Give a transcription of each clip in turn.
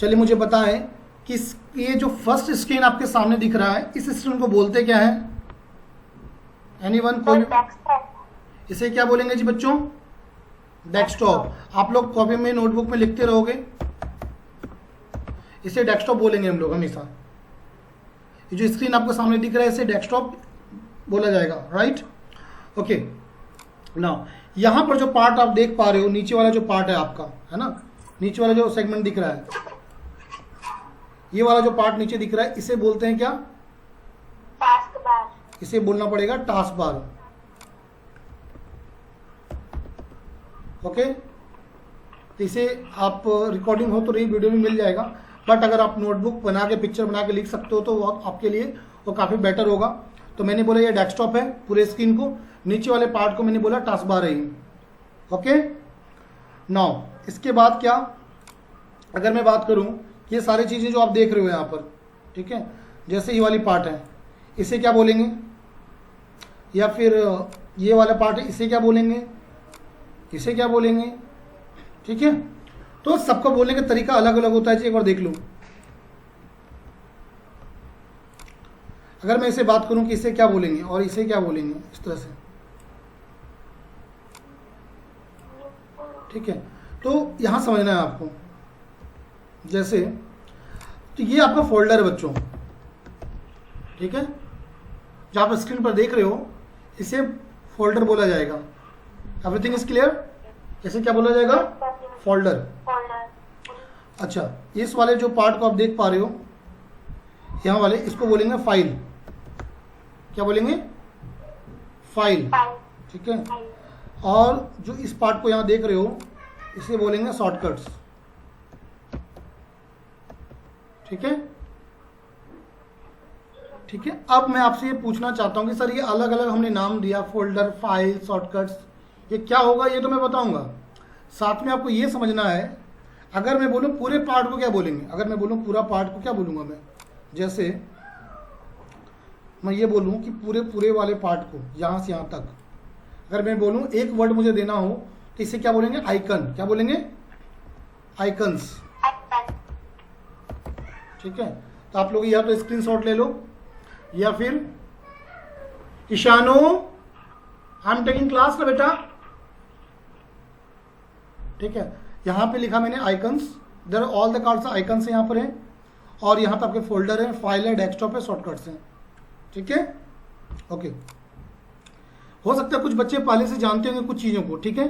चलिए मुझे बताएं कि ये जो फर्स्ट स्क्रीन आपके सामने दिख रहा है, इस स्क्रीन को बोलते क्या है? एनीवन? कोई? इसे क्या बोलेंगे जी बच्चों? डेस्कटॉप। आप लोग कॉपी में नोटबुक में लिखते रहोगे, इसे डेस्कटॉप बोलेंगे हम लोग हमेशा। ये जो स्क्रीन आपको सामने दिख रहा है इसे डेस्कटॉप बोला जाएगा, राइट? ओके, नाउ यहां पर जो पार्ट आप देख पा रहे हो, नीचे वाला जो पार्ट है आपका, है ना, नीचे वाला जो सेगमेंट दिख रहा है, ये वाला जो पार्ट नीचे दिख रहा है, इसे बोलते हैं क्या? Task bar. इसे बोलना पड़ेगा टास्क बार। ओके, तो इसे आप रिकॉर्डिंग हो तो नहीं, वीडियो में मिल जाएगा, बट अगर आप नोटबुक बना के पिक्चर बना के लिख सकते हो तो वो आपके लिए वो काफ़ी बेटर होगा। तो मैंने बोला ये डेस्कटॉप है पूरे स्क्रीन को, नीचे वाले पार्ट को मैंने बोला टास्क बार है। ओके, नाउ इसके बाद क्या, अगर मैं बात करूं, ये सारी चीज़ें जो आप देख रहे हो यहाँ पर, ठीक है, जैसे ये वाली पार्ट है, इसे क्या बोलेंगे? या फिर ये वाला पार्ट है, इसे क्या बोलेंगे? इसे क्या बोलेंगे? ठीक है, तो सबको बोलने का तरीका अलग अलग होता है जी, एक बार देख लो। अगर मैं इसे बात करूं कि इसे क्या बोलेंगे और इसे क्या बोलेंगे, इस तरह से, ठीक है, तो यहां समझना है आपको। जैसे तो ये आपका फोल्डर है बच्चों, ठीक है, जो आप स्क्रीन पर देख रहे हो इसे फोल्डर बोला जाएगा। Everything is clear? इसे क्या बोला जाएगा? फोल्डर। अच्छा, इस वाले जो पार्ट को आप देख पा रहे हो यहाँ वाले, इसको बोलेंगे फाइल। क्या बोलेंगे? फाइल, ठीक है। और जो इस पार्ट को यहाँ देख रहे हो इसे बोलेंगे शॉर्टकट्स, ठीक है, ठीक है। अब मैं आपसे ये पूछना चाहता हूँ कि सर ये अलग अलग हमने नाम दिया, फोल्डर, फाइल, शॉर्टकट्स, ये क्या होगा? ये तो मैं बताऊंगा, साथ में आपको ये समझना है। अगर मैं बोलूं पूरे पार्ट को क्या बोलेंगे? अगर मैं बोलूं पूरा पार्ट को क्या बोलूंगा मैं? जैसे मैं ये बोलूं कि पूरे पूरे वाले पार्ट को यहाँ से यहाँ तक, अगर मैं बोलूं एक वर्ड मुझे देना हो तो इसे क्या बोलेंगे? आइकन। क्या बोलेंगे? आइकन्स, ठीक है। तो आप लोग या तो स्क्रीनशॉट ले लो या फिर ईशानो आई एम टेकिंग क्लास ना बेटा, ठीक है। यहाँ पे लिखा मैंने icons, there all the cards icons यहाँ पर हैं, और यहाँ पे आपके फोल्डर है, फाइल है, डेस्कटॉप है, शॉर्टकट्स हैं, ठीक है। ओके, हो सकता है कुछ बच्चे पहले से जानते होंगे कुछ चीज़ों को, ठीक है,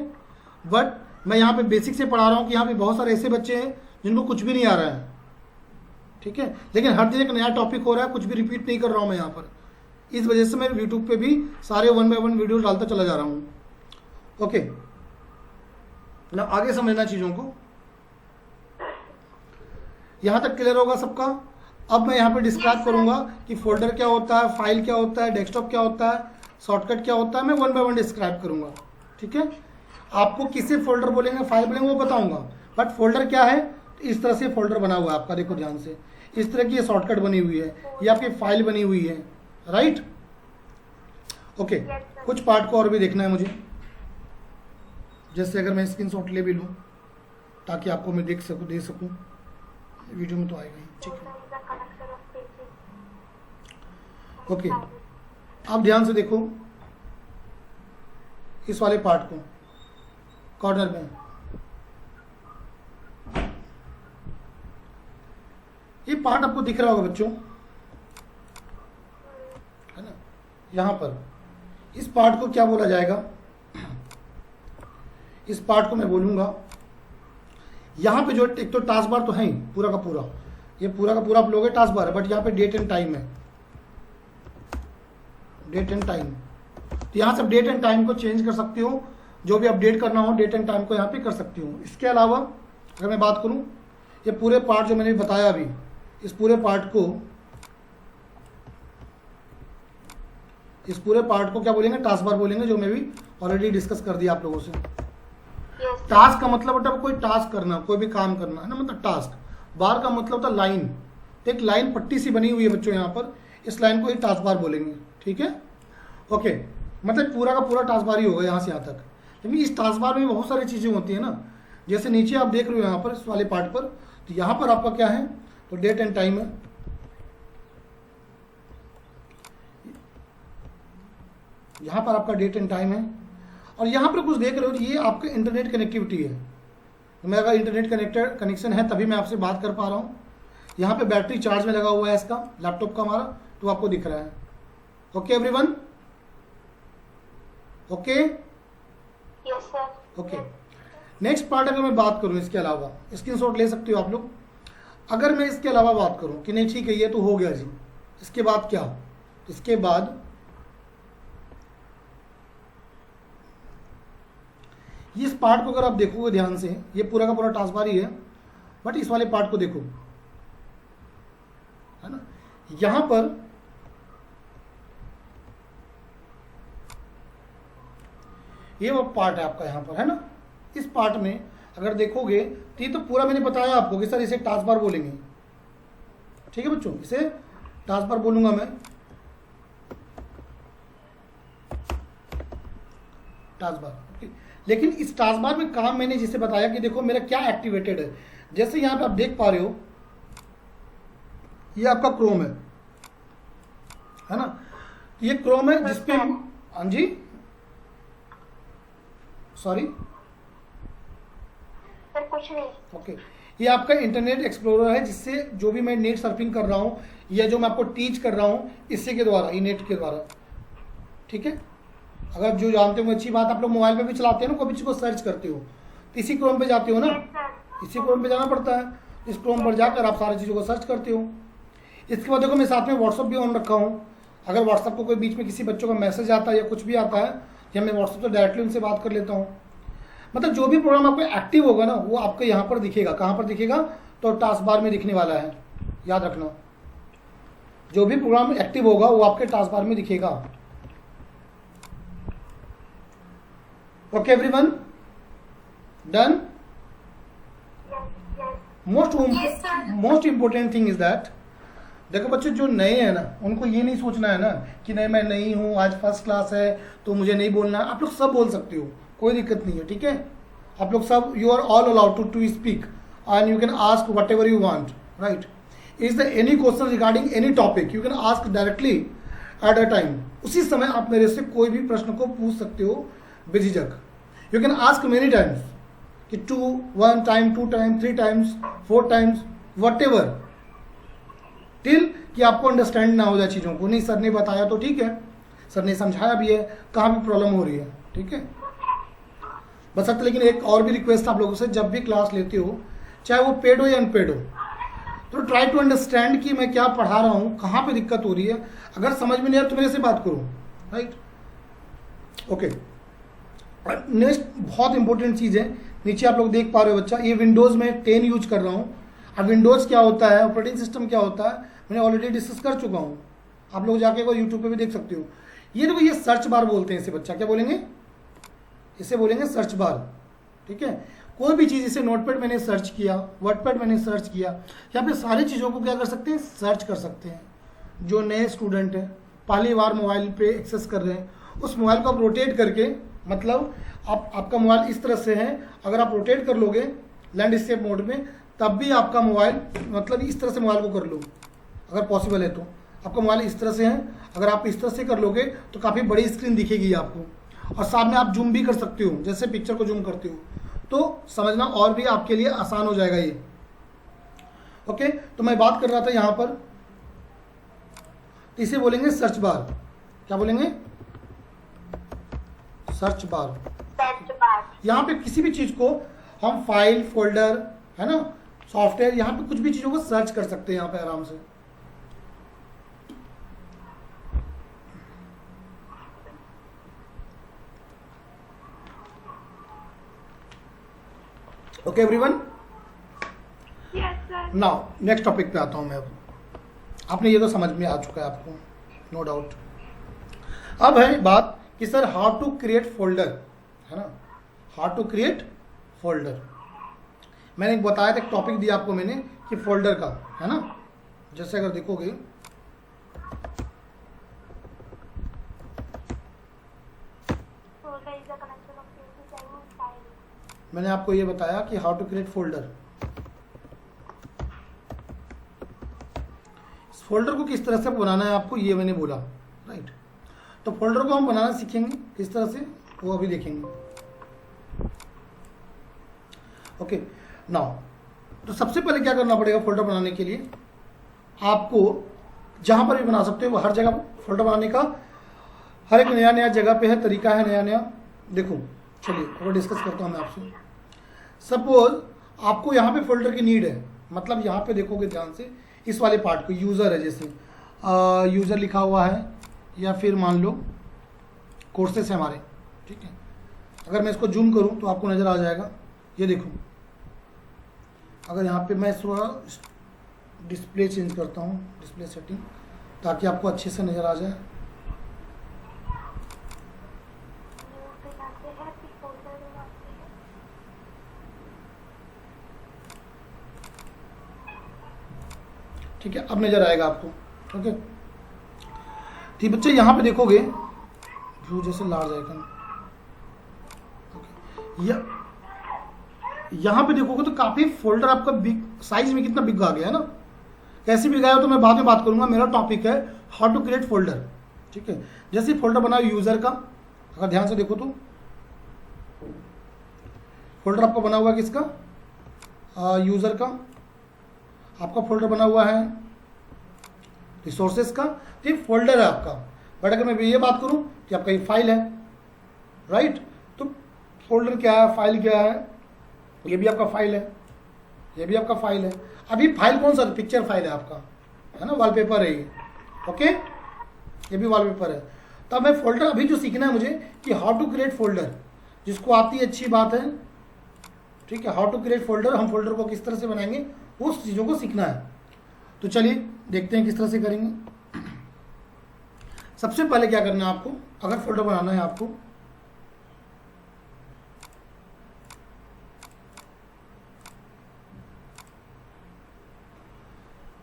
बट मैं यहाँ पे बेसिक से पढ़ा रहा हूँ कि यहाँ पे बहुत सारे ऐसे बच्चे हैं जिनको कुछ भी नहीं आ रहा है, ठीक है, लेकिन हर दिन एक नया टॉपिक हो रहा है, कुछ भी रिपीट नहीं कर रहा हूँ मैं यहाँ पर। इस वजह से मैं यूट्यूब पे भी सारे 1 बाय 1 वीडियो डालता चला जा रहा हूँ। ओके, ना आगे समझना चीज़ों को। यहाँ तक क्लियर होगा सबका? अब मैं यहाँ पे डिस्क्राइब करूँगा कि फोल्डर क्या होता है, फाइल क्या होता है, डेस्कटॉप क्या होता है, शॉर्टकट क्या होता है, मैं 1 बाय 1 डिस्क्राइब करूँगा, ठीक है। आपको किसे फोल्डर बोलेंगे, फाइल बोलेंगे, वो बताऊँगा, बट फोल्डर क्या है, इस तरह से फोल्डर बना हुआ है आपका, देखो ध्यान से, इस तरह की ये शॉर्टकट बनी हुई है, ये आपकी फाइल बनी हुई है, राइट। ओके, कुछ पार्ट को और भी देखना है मुझे, जैसे अगर मैं स्क्रीनशॉट ले भी लूँ ताकि आपको मैं देख सकूँ, दे सकूँ, वीडियो में तो आएगा ही, ठीक है। ओके, आप ध्यान से देखो इस वाले पार्ट को, कॉर्नर में ये पार्ट आपको दिख रहा होगा बच्चों, है ना। यहाँ पर इस पार्ट को क्या बोला जाएगा? इस पार्ट को मैं बोलूँगा, यहाँ पे जो एक तो टास्क बार तो है ही पूरा का पूरा, ये पूरा का पूरा आप लोगे टास्क बार है, बट यहाँ पे डेट एंड टाइम है, डेट एंड टाइम। तो यहाँ से डेट एंड टाइम को चेंज कर सकती हो, जो भी अपडेट करना हो डेट एंड टाइम को यहाँ पे कर सकती हूँ। इसके अलावा अगर मैं बात करूँ, ये पूरे पार्ट जो मैंने बताया अभी, इस पूरे पार्ट को क्या बोलेंगे? टास्क बार बोलेंगे, जो मैं भी ऑलरेडी डिस्कस कर दिया आप लोगों से। टास्क का मतलब होता है कोई टास्क करना, कोई भी काम करना, है ना, मतलब टास्क। बार का मतलब होता है लाइन, एक लाइन पट्टी सी बनी हुई है बच्चों यहाँ पर, इस लाइन को ही टास्क बार बोलेंगे, ठीक है। ओके, मतलब पूरा का पूरा टास्क बार ही होगा यहाँ से यहाँ तक। लेकिन इस टास्क बार में बहुत सारी चीज़ें होती है ना, जैसे नीचे आप देख रहे हो यहाँ पर इस वाले पार्ट पर, तो यहाँ पर आपका क्या है, तो डेट एंड टाइम है। यहाँ पर आपका डेट एंड टाइम है, और यहाँ पर कुछ देख रहे हो, ये आपका इंटरनेट कनेक्टिविटी है। तो मेरा इंटरनेट कनेक्शन है तभी मैं आपसे बात कर पा रहा हूँ। यहाँ पे बैटरी चार्ज में लगा हुआ है इसका, लैपटॉप का हमारा, तो आपको दिख रहा है। Okay everyone, okay yes sir. Okay. Next part अगर मैं बात करूँ इसके अलावा, स्क्रीनशॉट ले सकते हो आप लोग। अगर मैं इसके अलावा बात करूँ कि नहीं ठीक है ये तो हो गया जी, इसके बाद क्या, इसके बाद इस पार्ट को अगर आप देखोगे ध्यान से, ये पूरा का पूरा टास्क बार ही है, बट इस वाले पार्ट को देखो, है ना। यहां पर ये वो पार्ट है आपका यहां पर, है ना। इस पार्ट में अगर देखोगे तो ये तो पूरा मैंने बताया आपको कि सर इसे टास्क बार बोलेंगे, ठीक है बच्चों, इसे टास्क बार बोलूंगा मैं, टास्क बार। लेकिन इस टास्क बार में काम मैंने जिसे बताया कि देखो मेरा क्या एक्टिवेटेड है। जैसे यहां पे आप देख पा रहे हो, ये आपका क्रोम है ना, ये क्रोम है जिसपे, हाँ जी सॉरी सर कुछ नहीं। ओके, ये आपका इंटरनेट एक्सप्लोरर है, जिससे जो भी मैं नेट सर्फिंग कर रहा हूँ या जो मैं आपको टीच कर रहा हूँ इसी के द्वारा, ये नेट के द्वारा, ठीक है। अगर जो जानते हो अच्छी बात, आप लोग मोबाइल पे भी चलाते हो ना, कोई भी चीज़ को सर्च करते हो तो इसी क्रोम पे जाते हो ना, यस सर। इसी क्रोम पे जाना पड़ता है। इस क्रोम पर जाकर आप सारी चीज़ों को सर्च करते हो। इसके बाद देखो मैं साथ में व्हाट्सअप भी ऑन रखा हूँ। अगर व्हाट्सअप को कोई बीच में किसी बच्चों का मैसेज आता है या कुछ भी आता है, या मैं व्हाट्सअप से डायरेक्टली उनसे बात कर लेता हूँ। मतलब जो भी प्रोग्राम आपको एक्टिव होगा ना, वो आपको यहाँ पर दिखेगा। कहाँ पर दिखेगा, तो टास्क बार में दिखने वाला है, याद रखना। जो भी प्रोग्राम एक्टिव होगा वो आपके टास्क बार में दिखेगा। Okay everyone, done. Most important thing is that, देखो बच्चों जो नए हैं ना, उनको ये नहीं सोचना है ना कि नहीं मैं नहीं हूँ, आज फर्स्ट क्लास है तो मुझे नहीं बोलना है। आप लोग सब बोल सकते हो, कोई दिक्कत नहीं है, ठीक है। आप लोग सब, you are all allowed to speak and you can ask whatever you want, right. Is the any question regarding any topic, you can ask directly at a time. उसी समय आप मेरे से कोई भी प्रश्न को पूछ सकते हो बेझिझक। You can ask many times, कि 1 time, 2 time, 3 times, 4 times, what ever, till कि आपको अंडरस्टैंड ना हो जाए चीज़ों को। नहीं सर ने बताया तो ठीक है, सर ने समझाया भी है, कहाँ भी प्रॉब्लम हो रही है, ठीक है। बस लेकिन एक और भी रिक्वेस्ट आप लोगों से, जब भी क्लास लेते हो, चाहे वो पेड हो या अनपेड हो, तो ट्राई टू अंडरस्टैंड कि मैं क्या पढ़ा रहा हूँ, कहाँ पे दिक्कत हो रही है। अगर समझ में नहीं आया तो मेरे से बात करो, राइट। ओके, नेक्स्ट बहुत इंपॉर्टेंट चीज़ है, नीचे आप लोग देख पा रहे हो बच्चा, ये विंडोज़ में 10 यूज कर रहा हूँ। अब विंडोज़ क्या होता है, ऑपरेटिंग सिस्टम क्या होता है, मैंने ऑलरेडी डिस्कस कर चुका हूँ। आप लोग जाके वो यूट्यूब पे भी देख सकते हो। ये देखो, ये सर्च बार बोलते हैं इसे बच्चा, क्या बोलेंगे, इसे बोलेंगे सर्च बार, ठीक है। कोई भी चीज़, इसे नोटपैड मैंने सर्च किया, वर्डपैड मैंने सर्च किया, यहाँ पे सारी चीज़ों को क्या कर सकते हैं, सर्च कर सकते हैं। जो नए स्टूडेंट हैं, पहली बार मोबाइल पे एक्सेस कर रहे हैं, उस मोबाइल को आप रोटेट करके, मतलब आपका मोबाइल इस तरह से है, अगर आप रोटेट कर लोगे लैंडस्केप मोड में, तब भी आपका मोबाइल, मतलब इस तरह से मोबाइल को कर लो अगर पॉसिबल है तो। आपका मोबाइल इस तरह से है, अगर आप इस तरह से कर लोगे तो काफ़ी बड़ी स्क्रीन दिखेगी आपको, और सामने आप जूम भी कर सकते हो, जैसे पिक्चर को जूम करते हो, तो समझना और भी आपके लिए आसान हो जाएगा ये। ओके, तो मैं बात कर रहा था यहाँ पर, इसे बोलेंगे सर्च बार। क्या बोलेंगे, सर्च बार। Search bar. यहाँ पे किसी भी चीज़ को हम फाइल, फोल्डर, है ना, सॉफ्टवेयर, यहाँ पे कुछ भी चीज़ों को सर्च कर सकते हैं यहाँ पे आराम से। Okay everyone, yes sir. Now next topic पे आता हूँ मैं। अब आपने ये तो समझ में आ चुका है आपको, नो डाउट। अब है बात कि sir how to create folder, है ना, हाउ टू क्रिएट फोल्डर। मैंने एक बताया था, एक टॉपिक दिया आपको मैंने कि फोल्डर का, है ना। जैसे अगर देखोगे, folder is the collection of files. मैंने आपको ये बताया कि how to create folder. Folder को किस तरह से बनाना है आपको ये मैंने बोला, राइट। तो फोल्डर को हम बनाना सीखेंगे किस तरह से, वो अभी देखेंगे। ओके नाउ, तो सबसे पहले क्या करना पड़ेगा फोल्डर बनाने के लिए, आपको जहां पर भी बना सकते हो वो हर जगह फोल्डर बनाने का हर एक नया नया जगह पे है, तरीका है नया नया। देखो चलिए और डिस्कस करता हूं मैं आपसे। सपोज आपको यहाँ पे फोल्डर की नीड है, मतलब यहाँ पे देखोगे ध्यान से इस वाले पार्ट को, यूज़र है, जैसे यूज़र लिखा हुआ है या फिर मान लो कोर्सेस है हमारे, ठीक है। अगर मैं इसको जूम करूँ तो आपको नज़र आ जाएगा, ये देखो। अगर यहाँ पे मैं थोड़ा डिस्प्ले चेंज करता हूँ, डिस्प्ले सेटिंग, ताकि आपको अच्छे से नज़र आ जाए। न्यू पे जाते हैं, फिर फोल्डर में जाते हैं। ठीक है, अब नज़र आएगा आपको। ओके ठीक बच्चे, यहाँ पे देखोगे व्यू जैसे लार्ज आइकन, यहाँ पे देखोगे तो काफ़ी फोल्डर आपका बिग साइज में कितना बिग आ गया है ना। कैसे बिग आया तो मैं बाद में बात करूंगा, मेरा टॉपिक है हाउ टू क्रिएट फोल्डर, ठीक है। जैसे फोल्डर बनाओ यूज़र का, अगर ध्यान से देखो तो फोल्डर आपका बना हुआ है किसका, यूज़र का। आपका फोल्डर बना हुआ है रिसोर्सेज का, तो फोल्डर है आपका। बट अगर मैं ये बात करूं कि आपका ये फाइल है, राइट। तो फोल्डर क्या है, फाइल क्या है, ये भी आपका फाइल है, ये भी आपका फाइल है। अभी फाइल कौन सा, पिक्चर फाइल है आपका, है ना, वॉलपेपर है ये, ओके, ये भी वॉलपेपर है। तो अब मैं फोल्डर अभी जो सीखना है मुझे कि हाउ टू क्रिएट फोल्डर, जिसको आती है अच्छी बात है, ठीक है। हाउ टू क्रिएट फोल्डर, हम फोल्डर को किस तरह से बनाएंगे उस चीज़ों को सीखना है। तो चलिए देखते हैं किस तरह से करेंगे। सबसे पहले क्या करना है आपको, अगर फोल्डर बनाना है आपको,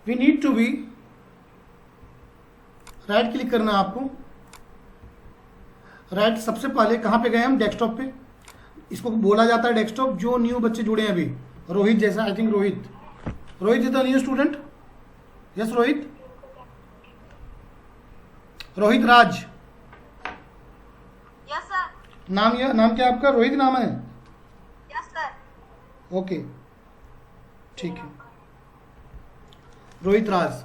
we need to be, right click करना है आपको, राइट। सबसे पहले कहाँ पे गए हम, डेस्कटॉप पे। इसको बोला जाता है डेस्कटॉप। जो न्यू बच्चे जुड़े हैं अभी, रोहित जैसा, I think Rohit is the new student, yes Rohit Raj, yes sir, नाम क्या आपका, रोहित नाम है, यस सर। ओके ठीक है, रोहित राज।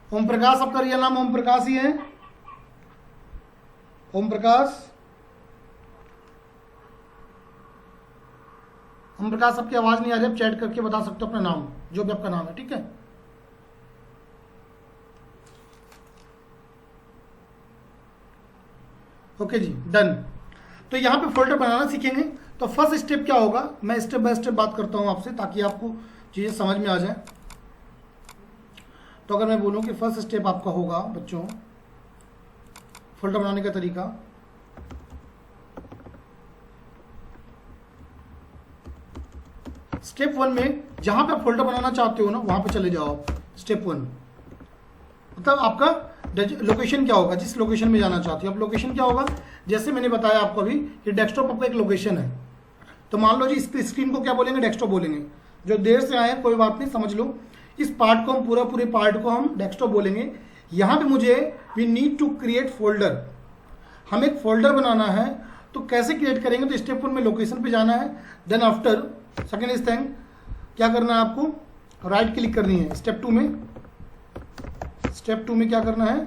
ओम प्रकाश आपका रियल नाम ओम प्रकाश ही है, ओम प्रकाश। ओम प्रकाश आपकी आवाज नहीं आ रही, आप चैट करके बता सकते हो अपना नाम, जो भी आपका नाम है, ठीक है। ओके जी, डन। तो यहाँ पे फोल्डर बनाना सीखेंगे। तो फर्स्ट स्टेप क्या होगा, मैं स्टेप बाय स्टेप बात करता हूँ आपसे, ताकि आपको चीज़ें समझ में आ जाए। तो अगर मैं बोलूँ कि फर्स्ट स्टेप आपका होगा बच्चों, फोल्डर बनाने का तरीका, स्टेप 1 में जहां पे आप फोल्डर बनाना चाहते हो ना, वहां पे चले जाओ आप। स्टेप 1 मतलब आपका लोकेशन क्या होगा, जिस लोकेशन में जाना चाहते हो आप, लोकेशन क्या होगा। जैसे मैंने बताया आपको अभी कि डेस्कटॉप आपका एक लोकेशन है, तो मान लो जी इस स्क्रीन को क्या बोलेंगे, डेस्कटॉप बोलेंगे। जो देर से आए कोई बात नहीं, समझ लो। इस पार्ट को हम पूरे पार्ट को हम डेस्कटॉप बोलेंगे। यहाँ पे मुझे we need to create folder, हम एक फोल्डर बनाना है। तो कैसे क्रिएट करेंगे, तो स्टेप 1 में लोकेशन पे जाना है। Then after second is thing क्या करना है आपको, राइट क्लिक करनी है। स्टेप 2 में क्या करना है,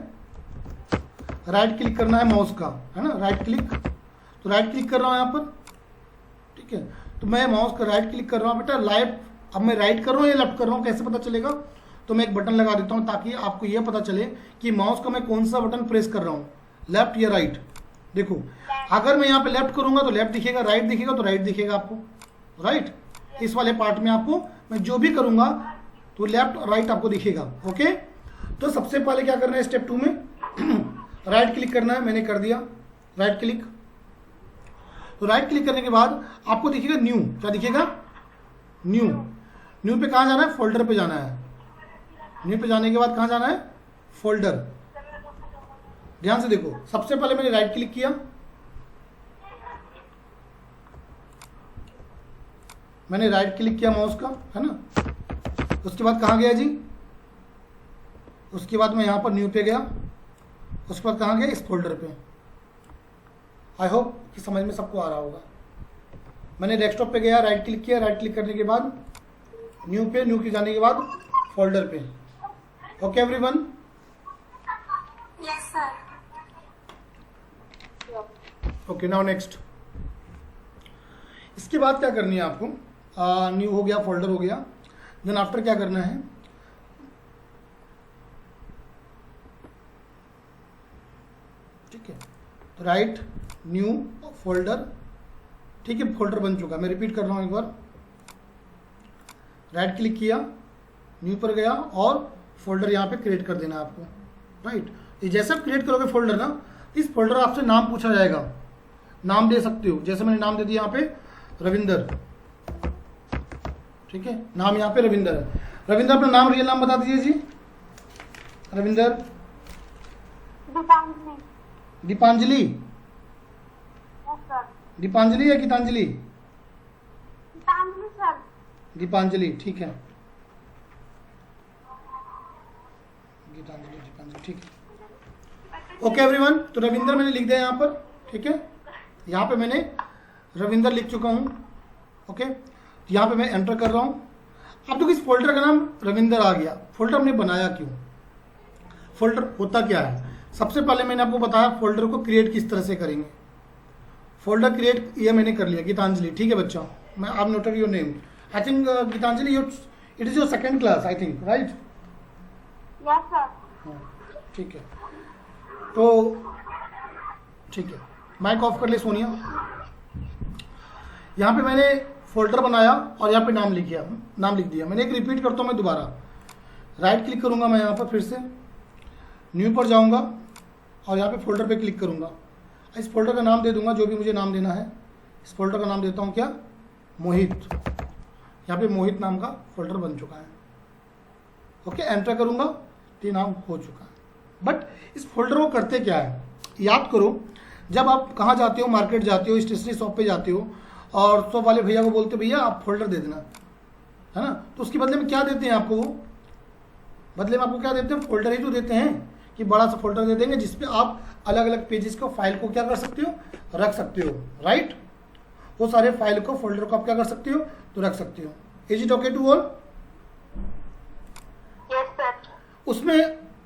राइट क्लिक करना है माउस का, है ना, राइट क्लिक। तो राइट क्लिक कर रहा हूँ यहाँ पर, ठीक है। तो मैं माउस का राइट क्लिक कर रहा हूँ बेटा, लेफ्ट। अब मैं राइट कर रहा हूँ या लेफ्ट कर रहा हूँ कैसे पता चलेगा, तो मैं एक बटन लगा देता हूँ ताकि आपको यह पता चले कि माउस का मैं कौन सा बटन प्रेस कर रहा हूँ, लेफ्ट या राइट। देखो अगर मैं यहाँ पे लेफ्ट करूंगा तो लेफ्ट दिखेगा, राइट दिखेगा तो राइट दिखेगा आपको, राइट। इस वाले पार्ट में आपको मैं जो भी करूंगा तो लेफ्ट और राइट आपको दिखेगा, ओके। तो सबसे पहले क्या करना है, स्टेप 2 में राइट क्लिक करना है। मैंने कर दिया राइट क्लिक। तो राइट क्लिक करने के बाद आपको दिखेगा न्यू, क्या दिखेगा, न्यू पे कहाँ जाना है, फोल्डर पे जाना है। न्यू पे जाने के बाद कहाँ जाना है, फोल्डर। ध्यान से देखो, सबसे पहले मैंने राइट क्लिक किया, माउस का, है ना। उसके बाद कहाँ गया जी, उसके बाद मैं यहाँ पर न्यू पे गया, उसके बाद कहाँ गया, इस फोल्डर पे। आई होप कि समझ में सबको आ रहा होगा। मैंने डेस्कटॉप पे गया, राइट क्लिक किया, राइट क्लिक करने के बाद न्यू पे, न्यू के जाने के बाद फोल्डर पे। Okay everyone, Yes, sir. Okay now next. इसके बाद क्या करनी है आपको, न्यू हो गया, फोल्डर हो गया, देन आफ्टर क्या करना है, ठीक है, तो राइट न्यू फोल्डर, ठीक है, फोल्डर बन चुका। मैं रिपीट कर रहा हूँ एक बार, राइट क्लिक किया, न्यू पर गया और फोल्डर यहाँ पे क्रिएट कर देना है आपको, राइट। ये जैसे आप क्रिएट करोगे फोल्डर ना, इस फोल्डर आपसे नाम पूछा जाएगा, नाम दे सकते हो, जैसे मैंने नाम दे दिया यहाँ पे रविंदर, ठीक है, नाम यहाँ पे रविंदर है। रविंदर अपना नाम, रियल नाम बता दीजिए जी। रविंदर दीपांजलि। Deepanjali, Yes, sir. दीपांजलि या गीतांजलि? दीपांजलि सर। दीपांजलि, ठीक है, गीतांजलि, दीपांजलि, ठीक है। ओके एवरीवन, तो रविंदर मैंने लिख दिया यहाँ पर, ठीक है, यहाँ पे मैंने रविंदर लिख चुका हूँ। ओके, यहाँ पे मैं एंटर कर रहा हूँ। अब देखो इस फोल्डर का नाम रविंदर आ गया। फोल्डर हमने बनाया क्यों, फोल्डर होता क्या है? सबसे पहले मैंने आपको बताया फोल्डर को क्रिएट किस तरह से करेंगे। फोल्डर क्रिएट ये मैंने कर लिया, गीतांजलि, ठीक है बच्चों, मैं आप note your name. I think Geetanjali it is your second class, I think, right? Yes, sir. ठीक है, तो ठीक है, माइक ऑफ कर ले सोनिया। यहाँ पे मैंने फोल्डर बनाया और यहाँ पे नाम लिख दिया। मैंने एक रिपीट करता हूँ मैं दोबारा, राइट क्लिक करूँगा मैं यहाँ पर, फिर से न्यू पर जाऊँगा और यहाँ पे फोल्डर पे क्लिक करूँगा। इस फोल्डर का नाम दे दूँगा जो भी मुझे नाम देना है। इस फोल्डर का नाम देता हूँ क्या, मोहित। यहाँ पे मोहित नाम का फोल्डर बन चुका है। ओके, एंटर करूँगा तो ये नाम हो चुका है। बट इस फोल्डर को करते क्या है, याद करो, जब आप कहाँ जाते हो, मार्केट जाते हो, स्टेशनरी शॉप पे जाते हो और शॉप वाले भैया को बोलते हो भैया आप फोल्डर दे देना, है ना, तो उसके बदले में क्या देते हैं आपको, वो बदले में आपको क्या देते हैं, फोल्डर ही तो देते हैं कि बड़ा सा फोल्डर दे देंगे जिसपे आप अलग अलग पेजेस को, फाइल को क्या कर सकते हो, रख सकते हो, राइट। वो सारे फाइल को, फोल्डर को आप क्या कर सकते हो, तो रख सकते हो। Is it okay to all? Yes, sir. उसमें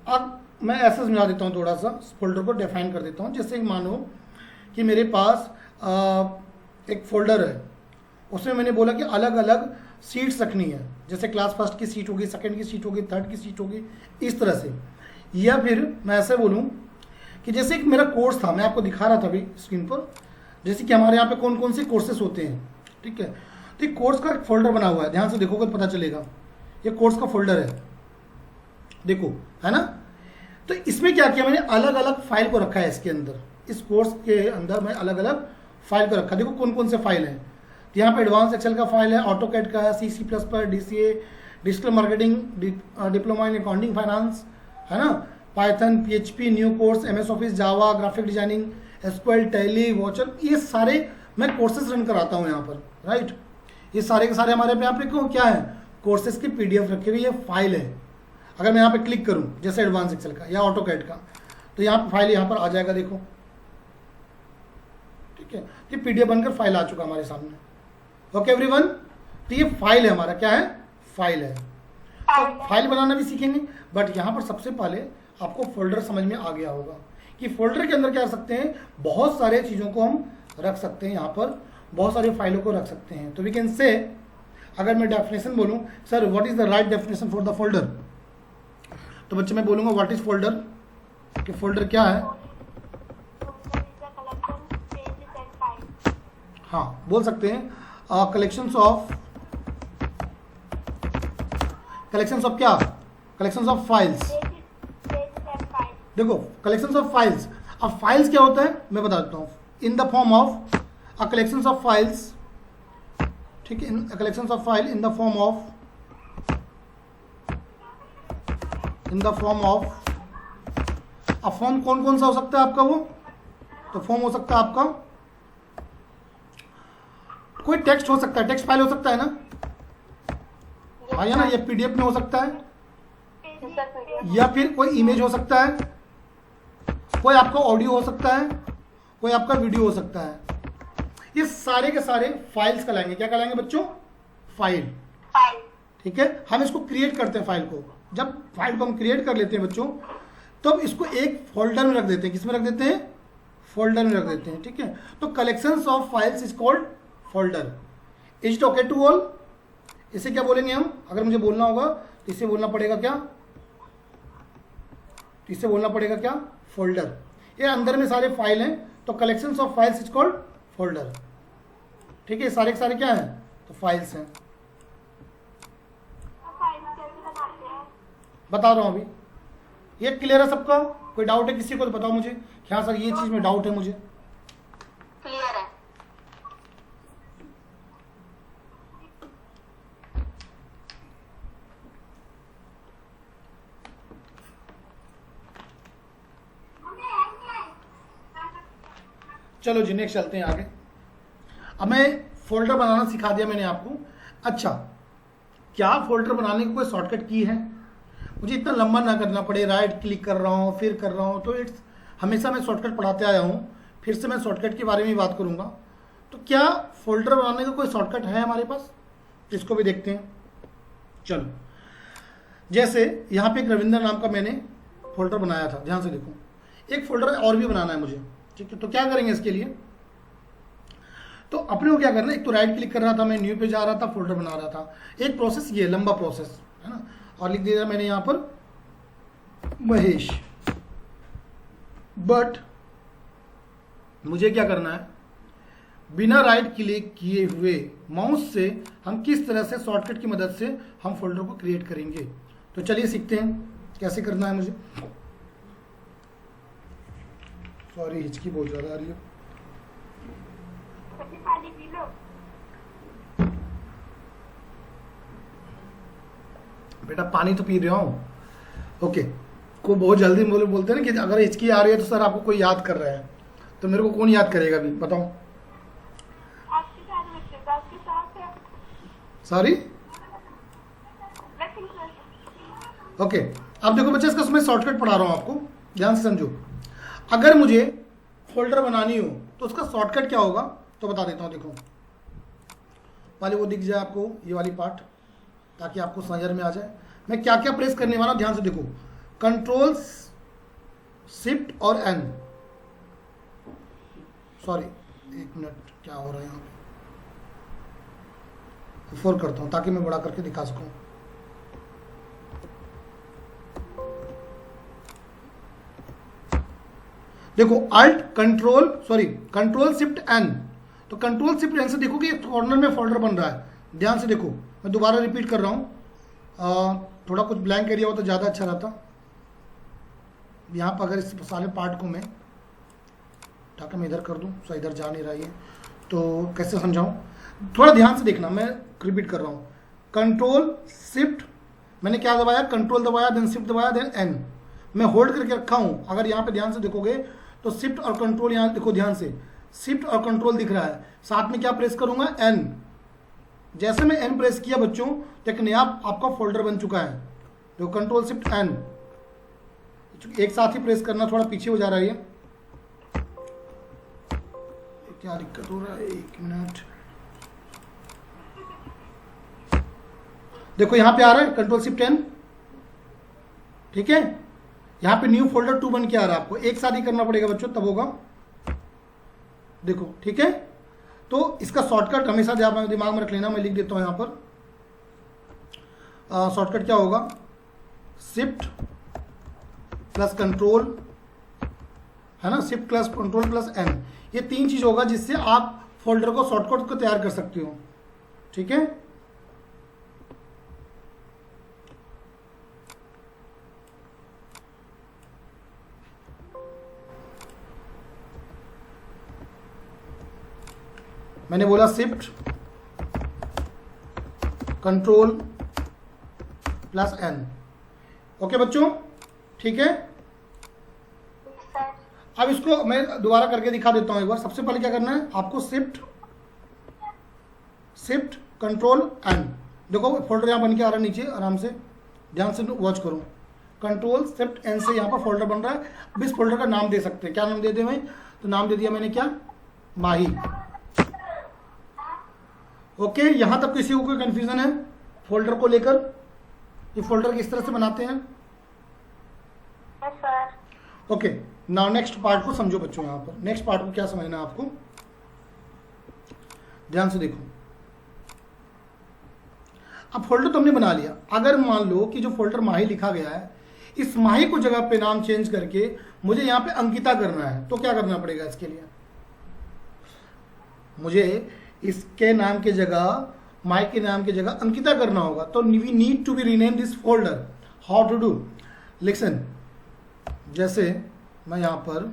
अब मैं ऐसा समझा देता हूँ, थोड़ा सा फोल्डर को डिफाइन कर देता हूँ। जैसे मानो कि मेरे पास एक फोल्डर है, उसमें मैंने बोला कि अलग अलग सीट्स रखनी है, जैसे क्लास फर्स्ट की सीट होगी, सेकंड की सीट होगी, थर्ड की सीट होगी, इस तरह से। या फिर मैं ऐसे बोलूँ कि जैसे एक मेरा कोर्स था, मैं आपको दिखा रहा था अभी स्क्रीन पर, जैसे कि हमारे यहाँ पे कौन कौन से कोर्सेस होते हैं, ठीक है। तो एक कोर्स का एक फोल्डर बना हुआ है, ध्यान से देखोगे तो पता चलेगा, ये कोर्स का फोल्डर है, देखो, है ना। तो इसमें क्या किया, मैंने अलग अलग फाइल को रखा है इसके अंदर, इस कोर्स के अंदर मैं अलग अलग फाइल को रखा। देखो कौन कौन से फाइल हैं, तो यहाँ पे एडवांस एक्सेल का फाइल है, ऑटोकैड का है, सी प्लस पर, DCA, digital marketing, diploma in accounting finance, है ना, Python, PHP, new course, MS Office, Java, graphic designing, SQL, Tally, वॉचर, ये सारे मैं कोर्सेज रन कराता हूँ यहाँ पर, राइट। ये सारे के सारे हमारे पे यहाँ पे क्या है, कोर्सेज की PDF रखी हुई ये फाइल है। अगर मैं यहाँ पे क्लिक करूँ जैसे एडवांस एक्सेल का या ऑटोकैड का, तो यहाँ पे फाइल यहाँ पर आ जाएगा, देखो, ठीक है, ये PDF बनकर फाइल आ चुका हमारे सामने। ओके एवरीवन, तो ये फाइल है हमारा, क्या है, फाइल है। तो फाइल बनाना भी सीखेंगे, बट यहाँ पर सबसे पहले आपको फोल्डर समझ में आ गया होगा कि फोल्डर के अंदर क्या कर सकते हैं, बहुत सारे चीज़ों को हम रख सकते हैं, यहाँ पर बहुत सारी फाइलों को रख सकते हैं। तो वी कैन से, अगर मैं डेफिनेशन बोलूँ, sir what is the right definition for the folder, तो बच्चे मैं बोलूँगा व्हाट इज फोल्डर, कि फोल्डर क्या है। हाँ, बोल सकते हैं कलेक्शंस ऑफ क्या, कलेक्शंस ऑफ फाइल्स। देखो कलेक्शंस ऑफ फाइल्स, अब फाइल्स क्या होता है मैं बता देता हूँ, in the form of a collections of files, ठीक है, collections of file in the form of, अब फॉर्म कौन कौन सा हो सकता है आपका, वो तो फॉर्म हो सकता है आपका, कोई टेक्स्ट हो सकता है, टेक्स्ट फाइल हो सकता है ना, हाँ या ना, ये PDF में हो सकता है, सर पीडीएफ। या फिर कोई इमेज हो सकता है, कोई आपका ऑडियो हो सकता है, कोई आपका वीडियो हो सकता है। ये सारे के सारे फाइल्स कहलाएंगे। क्या कहलाएंगे बच्चों? फाइल। फाइल। ठीक है, हम इसको क्रिएट करते हैं फाइल को। जब फाइल को हम क्रिएट कर लेते हैं बच्चों, तो इसको एक फोल्डर में रख देते हैं। किसमें रख देते हैं? फोल्डर में रख देते हैं। ठीक है, तो collections of files is called folder. Is it okay to all? इसे क्या बोलेंगे हम? अगर मुझे बोलना होगा तो इसे बोलना पड़ेगा क्या? इसे बोलना पड़ेगा क्या? फोल्डर। ये अंदर में सारे फाइल हैं, तो collections of files is called folder. ठीक है, सारे के सारे क्या हैं? तो फाइल्स हैं। फाइल कैसे बनाते हैं? बता रहा हूं अभी। ये क्लियर है सबका? कोई डाउट है किसी को तो बताओ मुझे। हाँ सर, ये चीज में डाउट है मुझे। क्लियर है। चलो जी, नेक्स्ट चलते हैं आगे। अब मैं फोल्डर बनाना सिखा दिया मैंने आपको। अच्छा, क्या फोल्डर बनाने की कोई शॉर्टकट की है? मुझे इतना लंबा ना करना पड़े, राइट क्लिक कर रहा हूँ फिर कर रहा हूँ, तो इट्स हमेशा मैं शॉर्टकट पढ़ाते आया हूँ, फिर से मैं शॉर्टकट के बारे में बात करूँगा। तो क्या फोल्डर बनाने का कोई शॉर्टकट है हमारे पास? इसको भी देखते हैं। चलो, जैसे यहाँ पे एक रविंद्र नाम का मैंने फोल्डर बनाया था, ध्यान से देखो। एक फोल्डर और भी बनाना है मुझे। ठीक है, तो क्या करेंगे इसके लिए? तो अपने को क्या करना है, एक तो राइट क्लिक कर रहा था मैं, न्यू पे जा रहा था, फोल्डर बना रहा था। एक प्रोसेस ये लंबा प्रोसेस है ना। और लिख दिया मैंने यहाँ पर महेश। बट मुझे क्या करना है, बिना राइट क्लिक किए हुए माउस से हम किस तरह से शॉर्टकट की मदद से हम फोल्डर को क्रिएट करेंगे। तो चलिए सीखते हैं कैसे करना है मुझे। सॉरी, हिचकी बहुत ज्यादा आ रही है। पानी पी लो। बेटा पानी तो पी रहा हूँ। ओके, को बहुत जल्दी बोलते हैं ना कि अगर हिचकी आ रही है तो सर आपको कोई याद कर रहा है। तो मेरे को कौन याद करेगा अभी बताओ? आपके साथ बच्चे, आपके साथ है। सॉरी। ओके, अब देखो बच्चे, इसका मैं शॉर्टकट पढ़ा रहा हूँ आपको, ध्यान से समझो। अगर मुझे फोल्डर बनानी हो तो उसका शॉर्टकट क्या होगा, तो बता देता हूँ। देखो, पहले वो दिख जाए आपको, ये वाली पार्ट, ताकि आपको समझ में आ जाए मैं क्या क्या प्रेस करने वाला। ध्यान से देखो, कंट्रोल शिफ्ट और एन। सॉरी, एक मिनट, क्या हो रहा है यहाँ पे? 4 करता हूँ ताकि मैं बड़ा करके दिखा सकूँ। देखो, alt control control shift N. तो कंट्रोल शिफ्ट एन से देखो कि कॉर्नर में फोल्डर बन रहा है। ध्यान से देखो, मैं दोबारा रिपीट कर रहा हूँ। थोड़ा कुछ ब्लैंक एरिया हो तो ज़्यादा अच्छा रहता। यहाँ पर अगर इस सारे पार्ट को मैं ताकि मैं इधर कर दूँ, सो इधर जा नहीं रहा है, तो कैसे समझाऊँ? थोड़ा ध्यान से देखना, मैं रिपीट कर रहा हूँ। कंट्रोल शिफ्ट, मैंने क्या दबाया? कंट्रोल दबाया, देन शिफ्ट दबाया, देन एन। मैं होल्ड करके रखा हूँ। अगर यहाँ पे ध्यान से देखोगे तो शिफ्ट और कंट्रोल, यहाँ देखो ध्यान से, शिफ्ट और कंट्रोल दिख रहा है। साथ में क्या प्रेस करूंगा? एन। जैसे मैं एन प्रेस किया बच्चों, तो एक नया आपका फोल्डर बन चुका है। तो कंट्रोल शिफ्ट एन एक साथ ही प्रेस करना, थोड़ा पीछे हो जा रहा है। क्या दिक्कत हो रहा है? एक मिनट, देखो यहाँ पे आ रहा है कंट्रोल शिफ्ट एन। ठीक है, यहाँ पे न्यू फोल्डर 2 बन के आ रहा है। आपको एक साथ ही करना पड़ेगा बच्चों, तब होगा। देखो, ठीक है। तो इसका शॉर्टकट हमेशा दिमाग में रख लेना, मैं लिख देता हूं यहाँ पर। शॉर्टकट क्या होगा? शिफ्ट प्लस कंट्रोल, है ना, shift plus control plus N. ये 3 चीज होगा जिससे आप फोल्डर को शॉर्टकट को तैयार कर सकते हो। ठीक है, मैंने बोला shift control plus N. Okay बच्चों, ठीक है। अब इसको मैं दोबारा करके दिखा देता हूं एक बार। सबसे पहले क्या करना है आपको? Shift control N. देखो फोल्डर यहां बन के आ रहा है नीचे, आराम से ध्यान से वॉच करो। कंट्रोल शिफ्ट एन से यहाँ पर फोल्डर बन रहा है। अब इस फोल्डर का नाम दे सकते हैं, क्या नाम दे दें भाई? तो नाम दे दिया मैंने क्या, माही। ओके, यहां तक किसी को कोई कंफ्यूजन है फोल्डर को लेकर? ये फोल्डर किस तरह से बनाते हैं? Yes sir. Okay, now next part को समझो बच्चों। यहां पर नेक्स्ट पार्ट को क्या समझना है आपको, ध्यान से देखो। अब फोल्डर तो हमने बना लिया। अगर मान लो कि जो फोल्डर माही लिखा गया है, इस माही को जगह पे नाम चेंज करके मुझे यहां पे अंकिता करना है, तो क्या करना पड़ेगा इसके लिए? मुझे इसके नाम की जगह, माई के नाम की जगह अंकिता करना होगा। तो we need to be rename this folder. How to do? Listen, जैसे मैं यहां पर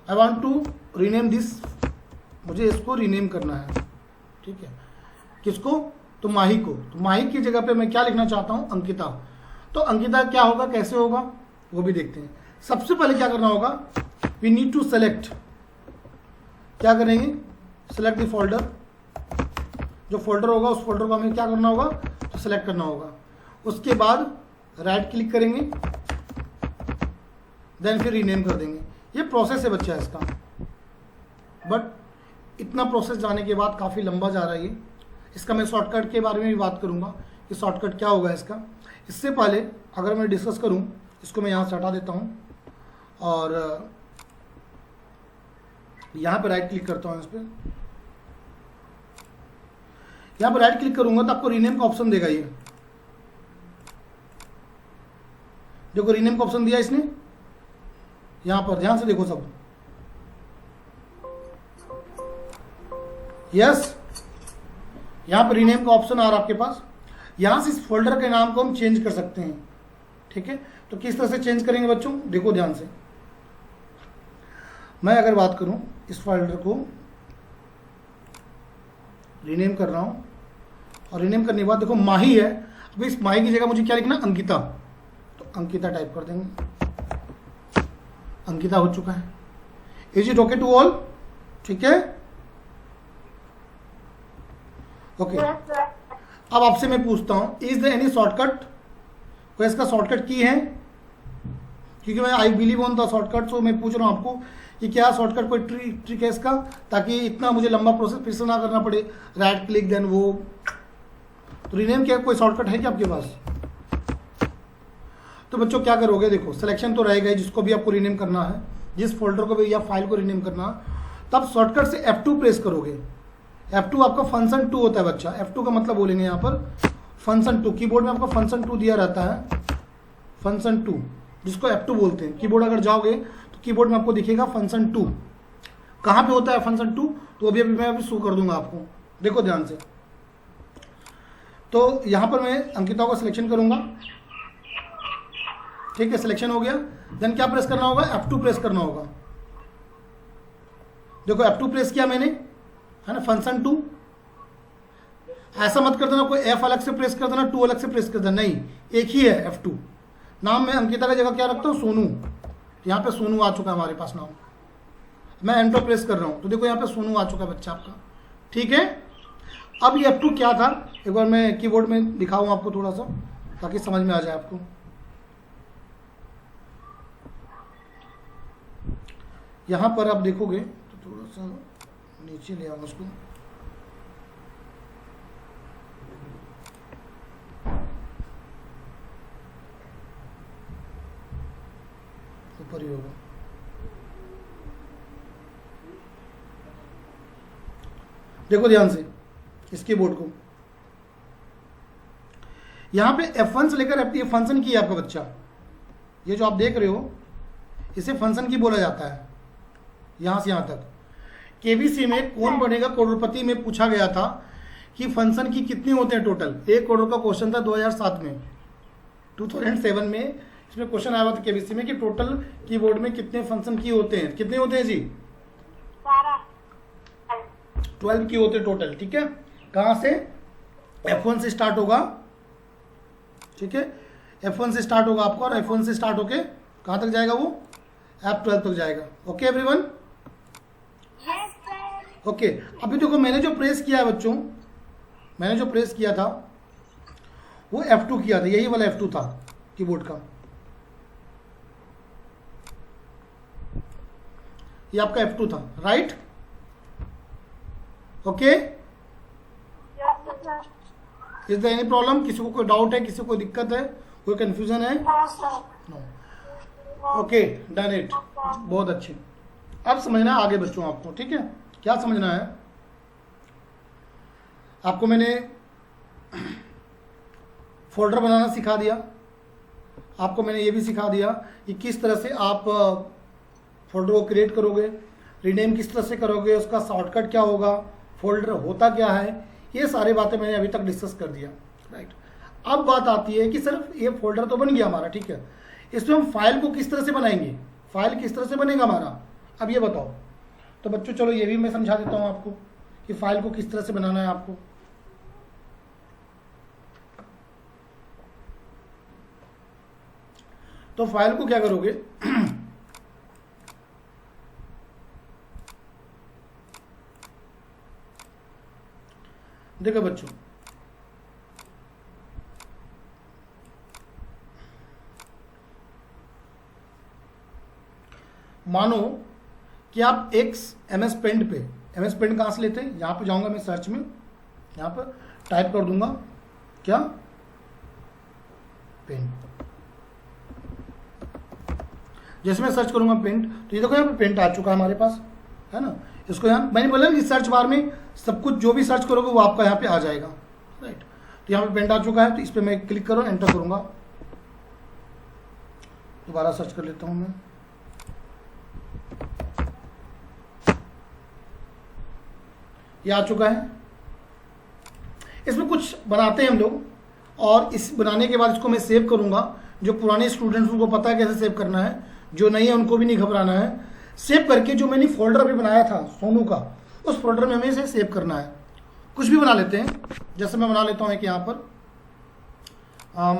I want to rename this, मुझे इसको रीनेम करना है, ठीक है? किसको? तो माही को। तो माही की जगह पे मैं क्या लिखना चाहता हूं? अंकिता। तो अंकिता क्या होगा, कैसे होगा, वो भी देखते हैं। सबसे पहले क्या करना होगा, वी नीड टू सेलेक्ट, क्या करेंगे? Select the folder. जो फोल्डर होगा उस फोल्डर को हमें क्या करना होगा? तो सेलेक्ट करना होगा। उसके बाद राइट क्लिक करेंगे, देन फिर रीनेम कर देंगे। ये प्रोसेस है बच्चा इसका, बट इतना प्रोसेस जाने के बाद काफ़ी लंबा जा रहा है ये। इसका मैं शॉर्टकट के बारे में भी बात करूंगा कि शॉर्टकट क्या होगा इसका। इससे पहले अगर मैं डिस्कस करूं, इसको मैं यहाँ से हटा देता हूँ और यहाँ पे राइट क्लिक करता हूँ। इस पर यहाँ पर राइट क्लिक करूंगा तो आपको रीनेम का ऑप्शन देगा। ये देखो रीनेम का ऑप्शन दिया इसने यहाँ पर, ध्यान से देखो सब। यस, यहाँ पर रीनेम का ऑप्शन आ रहा है आपके पास। यहाँ से इस फोल्डर के नाम को हम चेंज कर सकते हैं, ठीक है? तो किस तरह से चेंज करेंगे बच्चों, देखो ध्यान से। मैं अगर बात करूं, इस फोल्डर को रीनेम कर रहा हूं और रीनेम करने के बाद देखो माही है। अब इस माही की जगह मुझे क्या लिखना? अंकिता। तो अंकिता टाइप कर देंगे, अंकिता हो चुका है। Is it okay to all? ठीक है, ओके। अब आपसे मैं पूछता हूं, इज देयर एनी शॉर्टकट? कोई इसका शॉर्टकट की है? क्योंकि मैं I believe on the shortcut, तो मैं पूछ रहा हूं आपको कि क्या शॉर्टकट कोई ट्रिक है इसका, ताकि इतना मुझे लंबा प्रोसेस फिर से ना करना पड़े, राइट क्लिक देन वो। तो रीनेम क्या कोई शॉर्टकट है क्या आपके पास? तो बच्चों क्या करोगे, देखो सिलेक्शन तो रहेगा जिसको भी आपको रीनेम करना है, जिस फोल्डर को भी या फाइल को रीनेम करना, तब शॉर्टकट से F2 प्रेस करोगे। F2 आपका फंक्शन 2 होता है बच्चा। F2 का मतलब बोलेंगे यहाँ पर फंक्शन 2। कीबोर्ड में आपका फंक्शन 2 दिया रहता है, फंक्शन 2 जिसको F2 बोलते हैं। कीबोर्ड अगर जाओगे तो कीबोर्ड में आपको दिखेगा फंक्शन 2। कहाँ पे होता है फंक्शन 2? तो अभी मैं अभी शो कर दूंगा आपको, देखो ध्यान से। तो यहाँ पर मैं अंकिता को सिलेक्शन करूंगा, ठीक है? सिलेक्शन हो गया, देन क्या प्रेस करना होगा? F2 प्रेस करना होगा। देखो F2 प्रेस किया मैंने, है ना, फंक्शन 2। ऐसा मत कर देना कोई F अलग से प्रेस कर देना, 2 अलग से प्रेस कर देना, नहीं, एक ही है F2। नाम मैं अंकिता की जगह क्या रखता हूँ? सोनू। यहाँ पे सोनू आ चुका है हमारे पास नाम। मैं एंटर प्रेस कर रहा हूँ तो देखो यहाँ पे सोनू आ चुका है बच्चा आपका, ठीक है? अब ये F2 क्या था, एक बार मैं कीबोर्ड में दिखाऊँ आपको थोड़ा सा, ताकि समझ में आ जाए आपको। यहाँ पर आप देखोगे तो थोड़ा सा नीचे ले आऊंगा उसको, ऊपर ही होगा। देखो ध्यान से इस कीबोर्ड को, यहां पे F1 से लेकर F3 फंक्शन की है आपका बच्चा। ये जो आप देख रहे हो इसे फंक्शन की बोला जाता है, यहां से यहां तक। केबीसी में कौन बनेगा करोड़पति में पूछा गया था कि फंक्शन की कितने होते हैं टोटल। 1 करोड़ का क्वेश्चन था 2007 में, 2007 में इसमें क्वेश्चन आया हुआ था केबीसी में कि टोटल कीबोर्ड में कितने फंक्शन की होते हैं। कितने होते हैं जी? 12 की होते हैं टोटल, ठीक है? कहां से? F1 से स्टार्ट होगा, ठीक है? F1 से स्टार्ट होगा आपका, और F1 से स्टार्ट होके कहां तक जाएगा वो? F12 तक जाएगा। Okay everyone? ओके, अभी देखो मैंने जो प्रेस किया है बच्चों, मैंने जो प्रेस किया था वो F2 किया था, यही वाला F2 था कीबोर्ड का, ये आपका F2 था, right? Okay, Yes, sir. Is there any problem? किसी को कोई डाउट है, किसी को कोई दिक्कत है, कोई कंफ्यूजन है? No, sir. No. Okay, done it, बहुत अच्छे। अब समझना है आगे बच्चों आपको, ठीक है? क्या समझना है आपको? मैंने फोल्डर बनाना सिखा दिया, आपको मैंने ये भी सिखा दिया कि किस तरह से आप फोल्डर को क्रिएट करोगे, रीनेम किस तरह से करोगे, उसका शॉर्टकट क्या होगा, फोल्डर होता क्या है, ये सारी बातें मैंने अभी तक डिस्कस कर दिया, राइट? अब बात आती है कि सिर्फ ये फोल्डर तो बन गया हमारा, ठीक है, इसमें हम फाइल को किस तरह से बनाएंगे, फाइल किस तरह से बनेगा हमारा, अब ये बताओ। तो बच्चों चलो ये भी मैं समझा देता हूँ आपको कि फाइल को किस तरह से बनाना है आपको। तो फाइल को क्या करोगे, देखो बच्चों, मानो कि आप एक MS पेंट पे, MS पेंट कहाँ से लेते हैं, यहाँ पे जाऊंगा मैं सर्च में, यहाँ पर टाइप कर दूंगा क्या, पेंट। जैसे मैं सर्च करूंगा पेंट, तो ये देखो यहाँ पे पेंट आ चुका है हमारे पास, है ना? इसको यहाँ मैंने बोला कि सर्च बार में सब कुछ जो भी सर्च करोगे वो आपका यहाँ पे आ जाएगा, राइट? तो यहाँ पे पेंट आ चुका है, तो इस पर मैं क्लिक करूँ, एंटर करूंगा, दोबारा सर्च कर लेता हूँ मैं। ये आ चुका है। इसमें कुछ बनाते हैं हम लोग, और इस बनाने के बाद इसको मैं सेव करूंगा। जो पुराने स्टूडेंट्स उनको पता है कैसे सेव करना है, जो नहीं है उनको भी नहीं घबराना है। सेव करके जो मैंने फोल्डर भी बनाया था सोनू का, उस फोल्डर में हमें इसे सेव करना है। कुछ भी बना लेते हैं, जैसे मैं बना लेता हूँ एक यहाँ पर,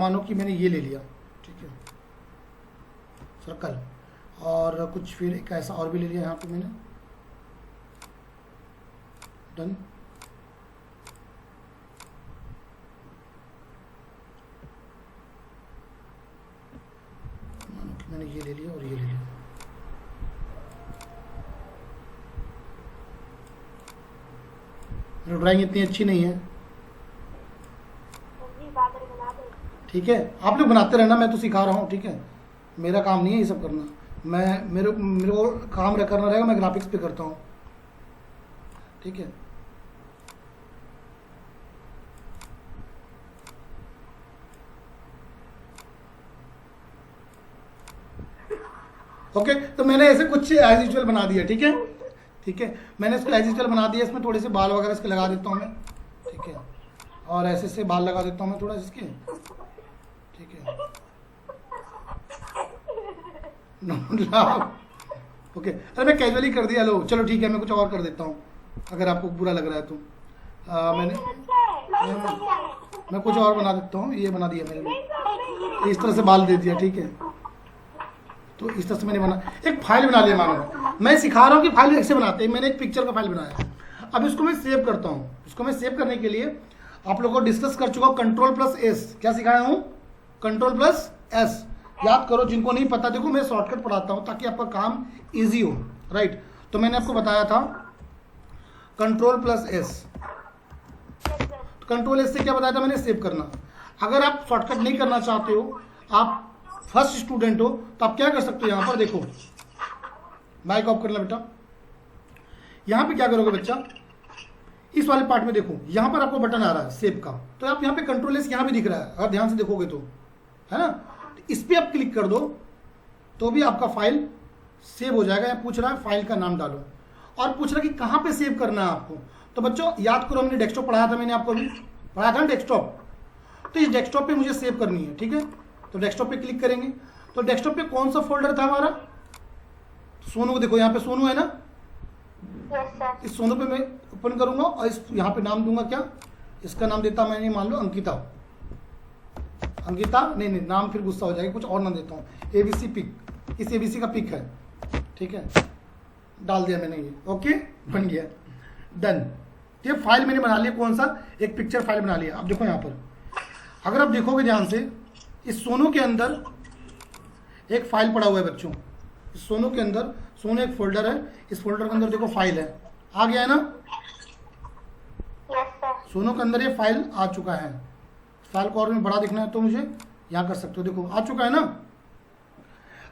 मानो कि मैंने ये ले लिया, ठीक है, सर्कल, और कुछ फिर एक ऐसा और भी ले लिया यहाँ पे मैंने, डन। मानो कि मैंने ये ले लिया और ये ले लिया। ड्राइंग इतनी अच्छी नहीं है, जी बादल बना दो। ठीक है, आप लोग बनाते रहना, मैं तो सिखा रहा हूँ, ठीक है, मेरा काम नहीं है ये सब करना, मैं मेरे को काम करना रहेगा, मैं ग्राफिक्स पे करता हूँ, ठीक है। ओके, तो मैंने ऐसे कुछ एज यूजुअल बना दिया, ठीक है, ठीक है, मैंने इसको एज यूजुअल बना दिया। इसमें थोड़े से बाल वगैरह इसके लगा देता हूँ मैं, ठीक है, और ऐसे से बाल लगा देता हूँ मैं थोड़ा इसके, ठीक है। ओके, अरे मैं कैजुअली कर दिया, लो चलो ठीक है, मैं कुछ और कर देता हूँ अगर आपको बुरा लग रहा है तो। मैं कुछ और बना देता हूँ, ये बना दिया मैंने, इस तरह से बाल दे दिया, ठीक है। तो इस तरह से मैंने बना, एक फाइल बना लिया। मानो मैं सिखा रहा हूँ कि फाइल कैसे बनाते हैं। मैंने एक पिक्चर का फाइल बनाया, अब इसको मैं सेव करता हूँ। इसको मैं सेव करने के लिए आप लोगों को डिस्कस कर चुका हूँ, Ctrl+S। क्या सिखाया हूँ? Ctrl+S। याद करो, जिनको नहीं पता, देखो मैं शॉर्टकट पढ़ाता हूँ ताकि आपका काम ईजी हो, राइट? तो मैंने आपको बताया था Ctrl+S। Ctrl+S से क्या बताया था मैंने? सेव करना। अगर आप शॉर्टकट नहीं करना चाहते हो, आप फर्स्ट स्टूडेंट हो, तो आप क्या कर सकते हो, यहाँ पर देखो, माइक ऑफ कर लो बेटा। यहाँ पे क्या करोगे बच्चा, इस वाले पार्ट में देखो, यहाँ पर आपको बटन आ रहा है सेव का, तो आप यहाँ पे Ctrl+S यहाँ भी दिख रहा है, अगर ध्यान से देखोगे तो, है ना? तो इस पर आप क्लिक कर दो तो भी आपका फाइल सेव हो जाएगा। पूछ रहा है फाइल का नाम डालो, और पूछ रहा है कि कहाँ पे सेव करना है आपको। तो बच्चों याद करो, हमने डेस्कटॉप पढ़ाया था, मैंने आपको अभी पढ़ाया था डेस्कटॉप। तो इस डेस्कटॉप पे मुझे सेव करनी है, ठीक है। तो डेस्कटॉप पे क्लिक करेंगे, तो डेस्कटॉप पे कौन सा फोल्डर था हमारा? सोनू को देखो, यहाँ पे सोनू है ना, इस सोनू पे मैं ओपन करूंगा और इस यहाँ पे नाम दूंगा क्या, इसका नाम देता मैंने, मान लो अंकिता। अंकिता नहीं, नाम फिर गुस्सा हो जाएगा, कुछ और नाम देता हूँ, ABC पिक, इस ABC का पिक है, ठीक है, डाल दिया मैंने ये, ओके, बन गया, डन। ये फाइल मैंने बना लिया, कौन सा, एक पिक्चर फाइल बना लिया। अब देखो यहाँ पर, अगर आप देखोगे ध्यान से, इस सोनू के अंदर एक फाइल पड़ा हुआ है बच्चों। इस सोनू के अंदर, सोनू एक फोल्डर है, इस फोल्डर के अंदर देखो फाइल है, आ गया है ना। Yes sir. सोनू के अंदर ये फाइल आ चुका है। फाइल को और में बड़ा देखना है तो मुझे यहाँ कर सकते हो, देखो आ चुका है ना।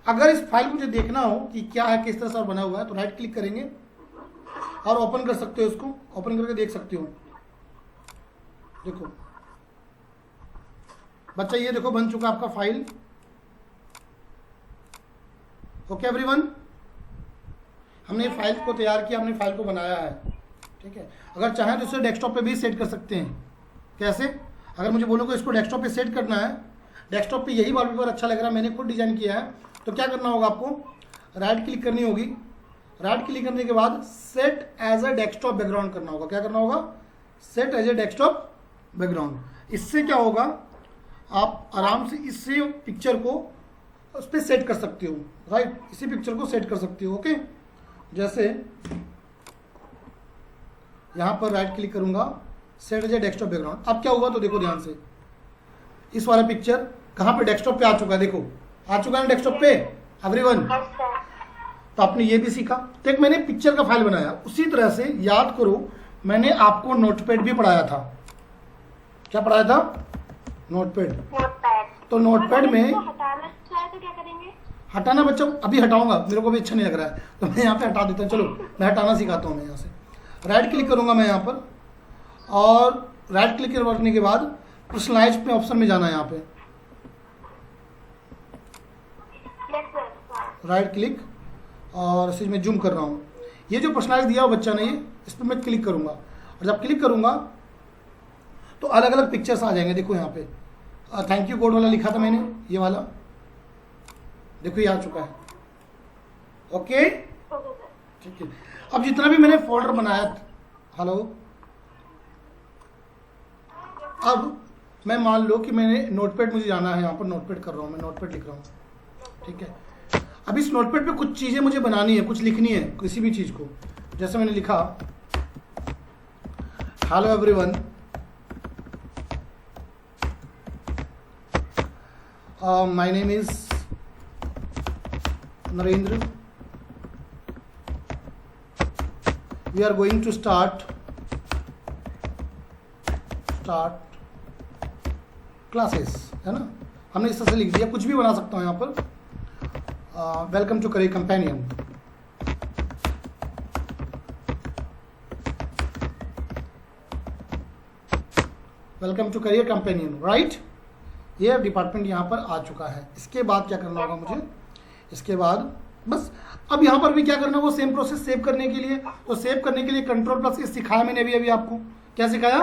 अगर इस फाइल को मुझे देखना हो कि क्या है, किस तरह से बना हुआ है, तो राइट क्लिक करेंगे और ओपन कर सकते हो। इसको ओपन करके देख सकते हो। देखो बच्चा, ये देखो बन चुका आपका फाइल। ओके एवरीवन, हमने फाइल को तैयार किया, हमने फाइल को बनाया है, ठीक है। अगर चाहें तो इसे डेस्कटॉप पे भी सेट कर सकते हैं। कैसे? अगर मुझे बोलो कि इसको डेस्कटॉप पे सेट करना है, डेस्कटॉप पे यही वॉलपेपर अच्छा लग रहा है, मैंने खुद डिजाइन किया है, तो क्या करना होगा आपको, राइट क्लिक करनी होगी। राइट क्लिक करने के बाद set as a desktop background करना होगा। क्या करना होगा? Set as a desktop background. इससे क्या होगा, आप आराम से इससे पिक्चर को उस पर सेट कर सकते हो, राइट। इसी पिक्चर को सेट कर सकते हो। ओके, जैसे यहां पर राइट क्लिक करूंगा, set as a desktop background. अब क्या हुआ तो देखो ध्यान से, इस वाला पिक्चर कहां पे, डेस्कटॉप पे आ चुका है। देखो आ चुका है ना डेस्कटॉप पे एवरीवन। Yes sir. तो आपने ये भी सीखा। तो एक मैंने पिक्चर का फाइल बनाया। उसी तरह से याद करो, मैंने आपको नोटपैड भी पढ़ाया था। क्या पढ़ाया था? नोटपैड। नोटपैड। तो नोटपैड में हटाना चाहे तो क्या करेंगे? हटाना, बच्चा अभी हटाऊंगा, मेरे को भी अच्छा नहीं लग रहा है तो मैं यहाँ पे हटा देता हूँ। चलो मैं हटाना सिखाता हूँ। मैं यहाँ से राइट क्लिक करूंगा मैं यहाँ पर, और राइट क्लिक करने के बाद पर्सनलाइज पे ऑप्शन में जाना है। यहाँ पे यस सर। राइट क्लिक, और इसे मैं जूम कर रहा हूँ। ये जो पर्सनलाइज दिया हो बच्चा ने, ये इस पर मैं क्लिक करूंगा, और जब क्लिक करूंगा तो अलग अलग पिक्चर्स आ जाएंगे। देखो यहाँ पे थैंक यू कोड वाला लिखा था मैंने, ये वाला देखो ये आ चुका है। Okay okay sir. ठीक है। अब जितना भी मैंने फोल्डर बनाया, हेलो, अब मैं मान लो कि मैंने नोटपैड, मुझे जाना है, यहाँ पर नोटपैड कर रहा हूँ, मैं नोटपैड लिख रहा हूँ, ठीक है। अब इस नोटपैड पे कुछ चीज़ें मुझे बनानी है, कुछ लिखनी है, किसी भी चीज़ को। जैसे मैंने लिखा hello everyone, my name is Narendra, we are going to start classes, है ना। हमने इस तरह से लिख दिया। कुछ भी बना सकता हूँ यहाँ पर। Welcome to career companion, welcome to career companion, right. ये डिपार्टमेंट यहाँ पर आ चुका है। इसके बाद क्या करना होगा मुझे, इसके बाद बस अब यहाँ पर भी क्या करना होगा, सेम प्रोसेस सेव करने के लिए। तो सेव करने के लिए Ctrl+S सिखाया मैंने अभी आपको। क्या सिखाया?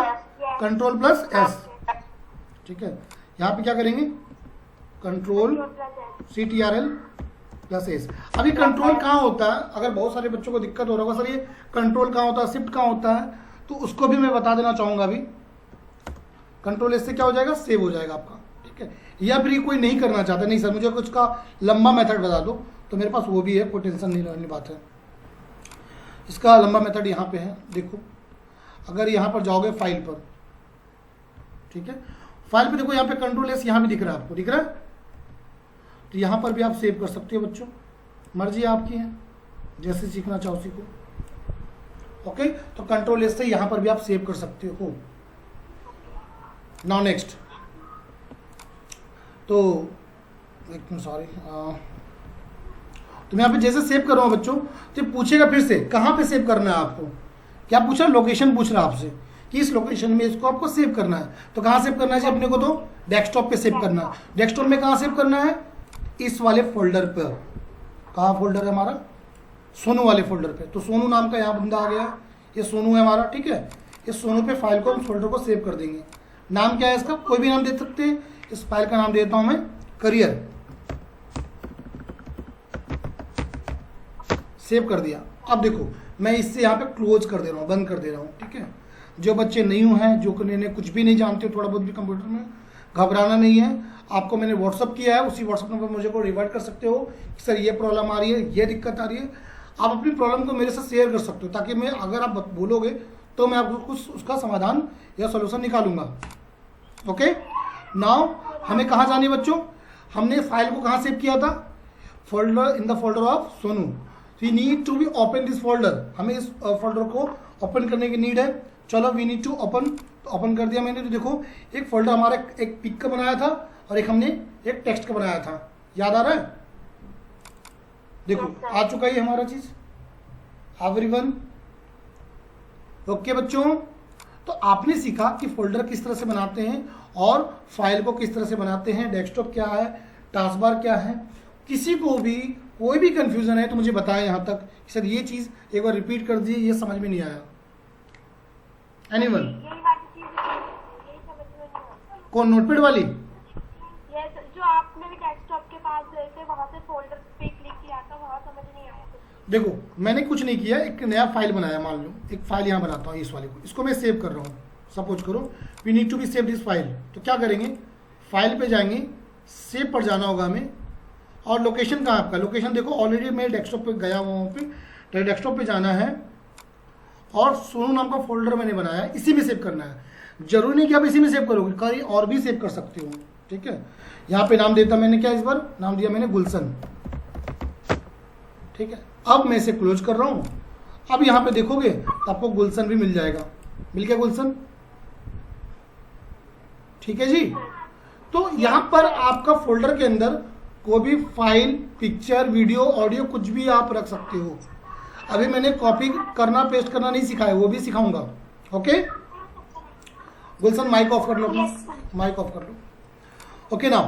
Ctrl+S, ठीक है। यहाँ पे क्या करेंगे, Ctrl+S। अभी कंट्रोल कहाँ होता है, अगर बहुत सारे बच्चों को दिक्कत हो रहा होगा, सर ये कंट्रोल कहाँ होता है, शिफ्ट कहाँ होता है, तो उसको भी मैं बता देना चाहूँगा अभी। Ctrl+S से क्या हो जाएगा, सेव हो जाएगा आपका, ठीक है। या फिर कोई नहीं करना चाहता, नहीं सर मुझे कुछ का लंबा मेथड बता दो, तो मेरे पास वो भी है, कोई टेंशन नहीं लेने बात है। इसका लंबा मेथड यहाँ पे है, देखो। अगर यहाँ पर जाओगे फाइल पर, ठीक है, फाइल पे देखो यहाँ पे Ctrl+S यहाँ भी दिख रहा है, आपको दिख रहा है। तो यहाँ पर भी आप सेव कर सकते हो बच्चों, मर्जी आपकी है, जैसे सीखना चाहो सीखो। ओके, तो Ctrl+S से यहाँ पर भी आप सेव कर सकते हो। नाउ नेक्स्ट, तो एक मिनट, सॉरी, तो मैं यहाँ पे जैसे सेव कर रहा हूँ बच्चों, तो पूछेगा फिर से कहाँ पे सेव करना है आपको। क्या पूछ रहा, लोकेशन पूछ रहा है आपसे कि इस लोकेशन में इसको आपको सेव करना है। तो कहाँ सेव करना है जी अपने को, तो डेस्कटॉप पे सेव करना है। डेस्कटॉप में कहाँ सेव करना है, इस वाले फोल्डर पर। कहाँ फोल्डर है हमारा, सोनू वाले फोल्डर पे। तो सोनू नाम का यहाँ बंदा आ गया, ये सोनू है हमारा, ठीक है। इस सोनू पे फाइल को, हम फोल्डर को सेव कर देंगे। नाम क्या है इसका, कोई भी नाम दे सकते हैं। इस फाइल का नाम देता हूँ मैं करियर, सेव कर दिया। अब देखो मैं इससे यहाँ पे क्लोज कर दे रहा हूँ, बंद कर दे रहा हूँ, ठीक है। जो बच्चे न्यू हैं, जो कुछ भी नहीं जानते थोड़ा बहुत भी कंप्यूटर में, घबराना नहीं है। आपको मैंने व्हाट्सअप किया है, उसी व्हाट्सअप नंबर मुझे को रिवर्ट कर सकते हो कि सर ये प्रॉब्लम आ रही है, ये दिक्कत आ रही है। आप अपनी प्रॉब्लम को मेरे साथ शेयर कर सकते हो, ताकि मैं, अगर आप बोलोगे तो मैं आपको कुछ उसका समाधान या सोल्यूशन निकालूंगा। ओके, नाउ हमें कहाँ जानी है बच्चों? हमने फाइल को कहाँ सेव किया था? Folder, in the folder of Sonu. We need to be open this folder. हमें इस फोल्डर को ओपन करने की नीड है। चलो we need to open. Open कर दिया मैंने। तो देखो एक फोल्डर हमारा एक पिक का बनाया था और एक हमने एक टेक्स्ट का बनाया था। याद आ रहा है? देखो आ चुका है हमारा चीज। एवरीवन ओके बच्चों? तो आपने सीखा कि फोल्डर किस तरह से बनाते हैं और फाइल को किस तरह से बनाते हैं, डेस्कटॉप क्या है, टास्क बार क्या है। किसी को भी कोई भी कंफ्यूजन है तो मुझे बताएं यहाँ तक। सर ये चीज एक बार रिपीट कर दीजिए, ये समझ में नहीं आया। एनीवन? यही वाली चीज यही समझ में नहीं आता। कौन? नोटपैड वाली? ये जो आपने भी डेस्कटॉप के पास गए थे वहां से फोल्डर पे क्लिक किया था, वहां समझ नहीं आया कुछ। देखो मैंने कुछ नहीं किया, एक नया फाइल बनाया। मान लो एक फाइल यहाँ बनाता हूँ, इस वाले को, इसको मैं सेव कर रहा हूँ। सपोज करो we need to be save this file. तो क्या करेंगे? फाइल पे जाएंगे, सेव पर जाना होगा हमें। और लोकेशन कहाँ आपका? लोकेशन देखो ऑलरेडी मैं डेस्कटॉप पे गया हुआ वहाँ पे। डेस्कटॉप पे जाना है और सोनू नाम का फोल्डर मैंने बनाया है, इसी में सेव करना है। जरूरी नहीं कि आप इसी में सेव करोगे, कहीं और भी सेव कर सकते हो। ठीक है, यहाँ पे नाम देता मैंने, क्या इस बार नाम दिया मैंने? गुलशन। ठीक है, अब मैं इसे क्लोज कर रहा हूँ। अब यहाँ पे देखोगे तो आपको गुलशन भी मिल जाएगा। मिल गया गुलशन? ठीक है जी। तो यहाँ पर आपका फोल्डर के अंदर कोई भी फाइल, पिक्चर, वीडियो, ऑडियो कुछ भी आप रख सकते हो। अभी मैंने कॉपी करना, पेस्ट करना नहीं सिखाया, वो भी सिखाऊंगा। ओके गुलशन, माइक ऑफ कर लो प्लीज। माइक ऑफ कर लो। ओके ना,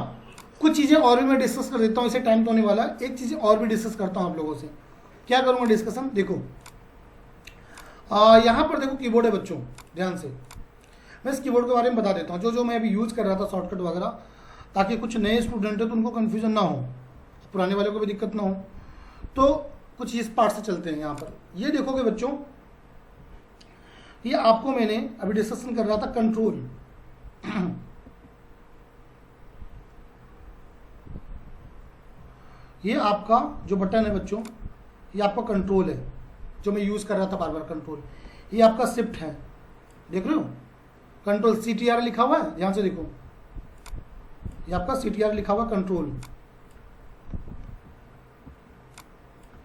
कुछ चीज़ें और भी मैं डिस्कस कर देता हूँ, इसे टाइम तो होने वाला है। एक चीज़ और भी डिस्कस करता हूँ आप लोगों से। क्या करूँगा डिस्कशन? देखो यहाँ पर देखो कीबोर्ड है बच्चों, ध्यान से। मैं इस कीबोर्ड के बारे में बता देता हूँ, जो मैं अभी यूज़ कर रहा था शॉर्टकट वगैरह, ताकि कुछ नए स्टूडेंट है तो उनको कन्फ्यूजन ना हो, पुराने वालों को भी दिक्कत ना हो। तो कुछ इस पार्ट से चलते हैं। यहाँ पर ये देखोगे बच्चों, ये आपको मैंने अभी डिस्कशन कर रहा था कंट्रोल। ये आपका जो बटन है बच्चों, ये आपका कंट्रोल है, जो मैं यूज़ कर रहा था बार बार, कंट्रोल। ये आपका शिफ्ट है, देख रहे हो? कंट्रोल CTR लिखा हुआ है, ध्यान से देखो। ये आपका CTR लिखा हुआ कंट्रोल,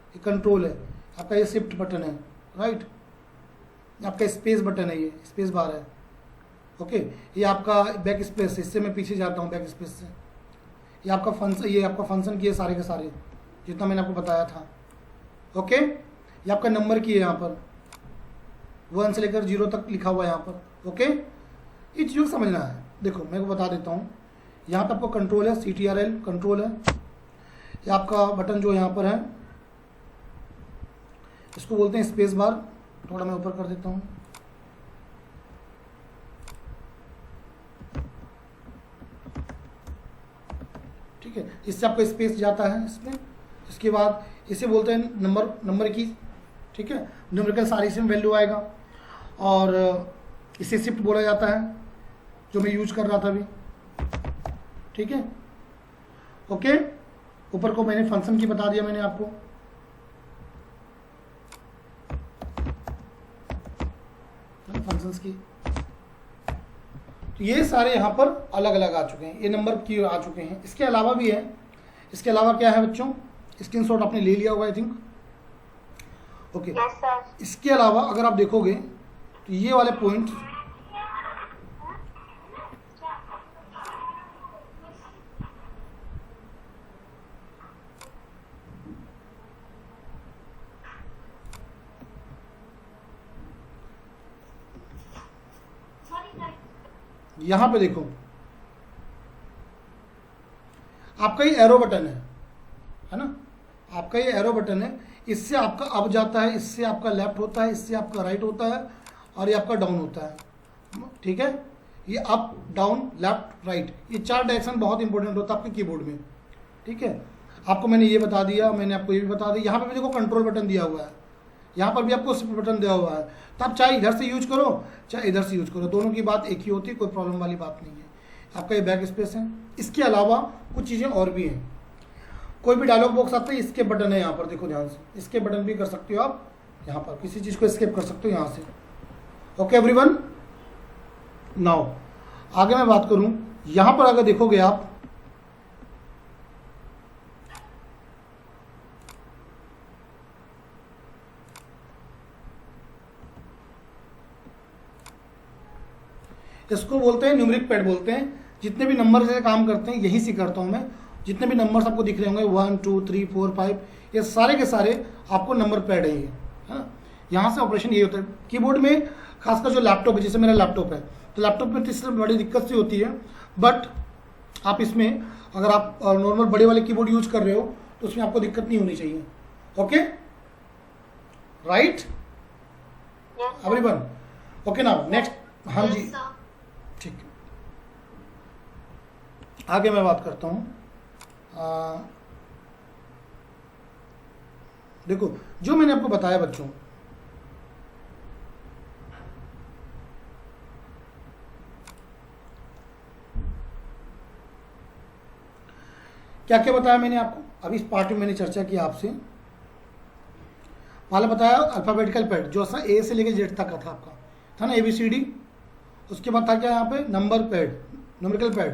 ये कंट्रोल है आपका। ये शिफ्ट बटन है, राइट। आपका स्पेस बटन है, ये स्पेस बार है। ओके, ये आपका बैक स्पेस, इससे मैं पीछे जाता हूँ बैक स्पेस से। ये आपका फंक्शन, ये आपका फंक्शन की है सारे के सारे, जितना मैंने आपको बताया था। ओके, ये आपका नंबर की है, यहाँ पर 1 से लेकर 0 तक लिखा हुआ है यहाँ पर। ओके, ये चीज़ों को समझना है। देखो मैं को बता देता हूँ, यहाँ पे आपको कंट्रोल है, CTRL कंट्रोल है। ये आपका बटन जो यहाँ पर है, इसको बोलते हैं स्पेस बार। थोड़ा मैं ऊपर कर देता हूँ। ठीक है, इससे आपको स्पेस जाता है इसमें। इसके बाद इसे बोलते हैं नंबर की। ठीक है, न्यूमेरिकल सारी इसमें वैल्यू आएगा। और इसे शिफ्ट बोला जाता है, जो मैं यूज कर रहा था अभी। ठीक है, ओके। ऊपर को मैंने फंक्शन की बता दिया मैंने आपको। फंक्शंस की, तो ये सारे यहाँ पर अलग अलग आ चुके हैं, ये नंबर की आ चुके हैं। इसके अलावा भी है। इसके अलावा क्या है बच्चों? स्क्रीनशॉट आपने ले लिया होगा आई थिंक। ओके, इसके अलावा अगर आप देखोगे तो ये वाले पॉइंट, यहां पे देखो आपका ये एरो बटन है ना? आपका ये एरो बटन है। इससे आपका अप जाता है, इससे आपका लेफ्ट होता है, इससे आपका राइट होता है, और ये आपका डाउन होता है। ठीक है, ये अप, डाउन, लेफ्ट, राइट, ये 4 डायरेक्शन बहुत इंपॉर्टेंट होता है आपके कीबोर्ड में। ठीक है, आपको मैंने ये बता दिया, मैंने आपको ये भी बता दिया। यहाँ पे भी देखो कंट्रोल बटन दिया हुआ है, यहाँ पर भी आपको शिफ्ट बटन दिया हुआ है। तो आप चाहे इधर से यूज करो चाहे इधर से यूज करो, दोनों की बात एक ही होती है, कोई प्रॉब्लम वाली बात नहीं है। आपका ये बैक स्पेस है। इसके अलावा कुछ चीज़ें और भी हैं। कोई भी डायलॉग बॉक्स आता है, इसके बटन है यहाँ पर, देखो ध्यान से, इसके बटन भी कर सकते हो आप। यहाँ पर किसी चीज़ को एस्केप कर सकते हो यहाँ से। ओके एवरीवन, नाउ आगे मैं बात करूँ यहां पर अगर देखोगे आप, इसको बोलते हैं न्यूमेरिक पैड बोलते हैं। जितने भी नंबर से काम करते हैं यहीं से करता हूं मैं। जितने भी नंबर्स आपको दिख रहे होंगे 1 2 3 4 5, ये सारे के सारे आपको नंबर पैड है ये, है ना। यहाँ से ऑपरेशन ये होता है कीबोर्ड में, खासकर जो लैपटॉप है, जैसे मेरा लैपटॉप है, तो लैपटॉप में तीसरी बड़ी दिक्कत सी होती है। बट आप इसमें अगर आप नॉर्मल बड़े वाले कीबोर्ड यूज कर रहे हो तो उसमें आपको दिक्कत नहीं होनी चाहिए। Okay, right everyone? Okay now next. हाँ जी, ठीक है, आगे मैं बात करता हूँ। देखो जो मैंने आपको बताया बच्चों, क्या क्या बताया मैंने आपको अभी इस पार्ट में, मैंने चर्चा की आपसे। पहले बताया अल्फाबेटिकल पैड, जो सा ए से लेकर जेड तक का था आपका, था ना, ABCD। उसके बाद था क्या यहाँ पे, number pad, numerical pad,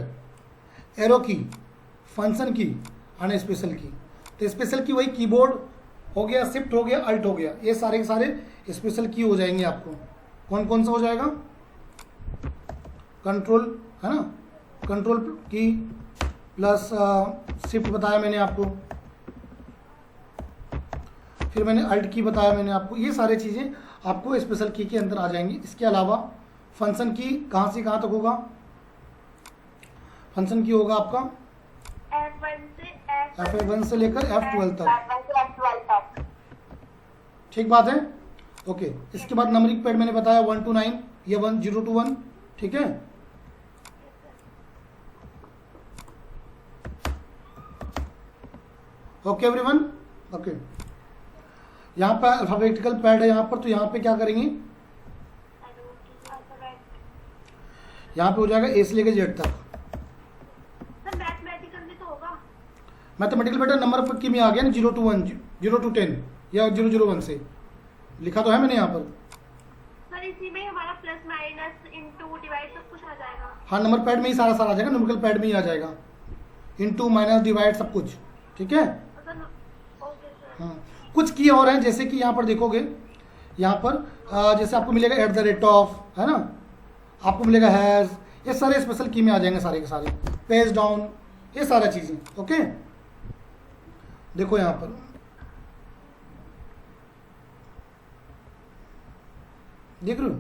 arrow की, फंक्शन की और स्पेशल की। तो स्पेशल की वही कीबोर्ड हो गया, शिफ्ट हो गया, अल्ट हो गया, ये सारे के सारे स्पेशल की हो जाएंगे आपको। कौन कौन सा हो जाएगा, कंट्रोल, है ना, कंट्रोल की प्लस शिफ्ट बताया मैंने आपको, फिर मैंने अल्ट की बताया मैंने आपको। ये सारी चीज़ें आपको स्पेशल की के अंदर आ जाएंगी। इसके अलावा फंक्शन की कहाँ से कहाँ तक होगा, फंक्शन की होगा आपका F1 से लेकर F12 तक। ठीक बात है, ओके। इसके बाद नंबरिंग पैड मैंने बताया 1 to 9, ये 1 0 to 1, ठीक है। Okay everyone, okay. यहाँ पर अल्फाबेटिकल पैड है यहाँ पर, तो यहाँ पे क्या करेंगे, यहाँ पे हो जाएगा ए से लेकर जेड तक। मैथमेटिकल पैटर्न नंबर की में आ गया ना, 0 to 1, 0 to 10 या 001 से लिखा तो है मैंने यहाँ पर। सर इसी में हमारा प्लस माइनस इनटू डिवाइड सब कुछ आ जाएगा। हाँ, नंबर पैड में ही सारा आ जाएगा, न्यूमेरिकल पैड में ही आ जाएगा, इनटू माइनस डिवाइड सब कुछ, ठीक है। हाँ, कुछ की और हैं, जैसे कि यहाँ पर देखोगे, यहाँ पर जैसे आपको मिलेगा @ है ना, आपको मिलेगा हैज, ये सारे स्पेशल की में आ जाएंगे सारे के सारे, पेज डाउन, ये सारा चीजें। ओके, देखो यहाँ पर देख रहे हो,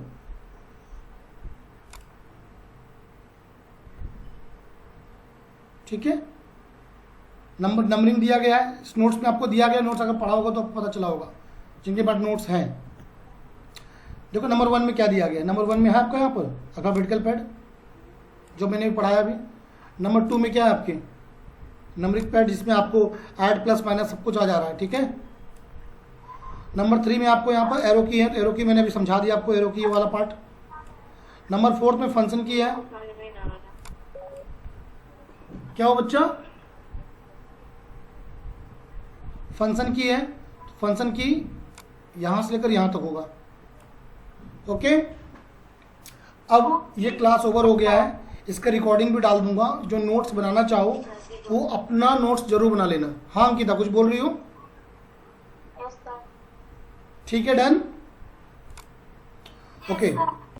ठीक है। नंबरिंग दिया गया है, इस नोट्स में आपको दिया गया, नोट्स अगर पढ़ा होगा तो आपको पता चला होगा, जिनके पास नोट्स हैं। देखो नंबर 1 में क्या दिया गया है, नंबर 1 में है आपका यहाँ पर अल्फाबेटिकल पैड, जो मैंने पढ़ाया अभी। नंबर 2 में क्या है आपके, नंबरिंग पैड, जिसमें आपको ऐड प्लस माइनस सब कुछ आ जा रहा है, ठीक है। नंबर 3 में आपको यहाँ पर एरो की है, तो एरो की मैंने अभी समझा दिया आपको, एरो की वाला पार्ट। नंबर 4 में फंक्शन की है, क्या हो बच्चा, फंक्शन की है, फंक्शन की यहां से लेकर यहां तक होगा। ओके, अब ये क्लास ओवर हो गया है, इसका रिकॉर्डिंग भी डाल दूंगा। जो नोट्स बनाना चाहो वो अपना नोट्स जरूर बना लेना। हाँ अंकिता कुछ बोल रही हो, ठीक है, डन, ओके।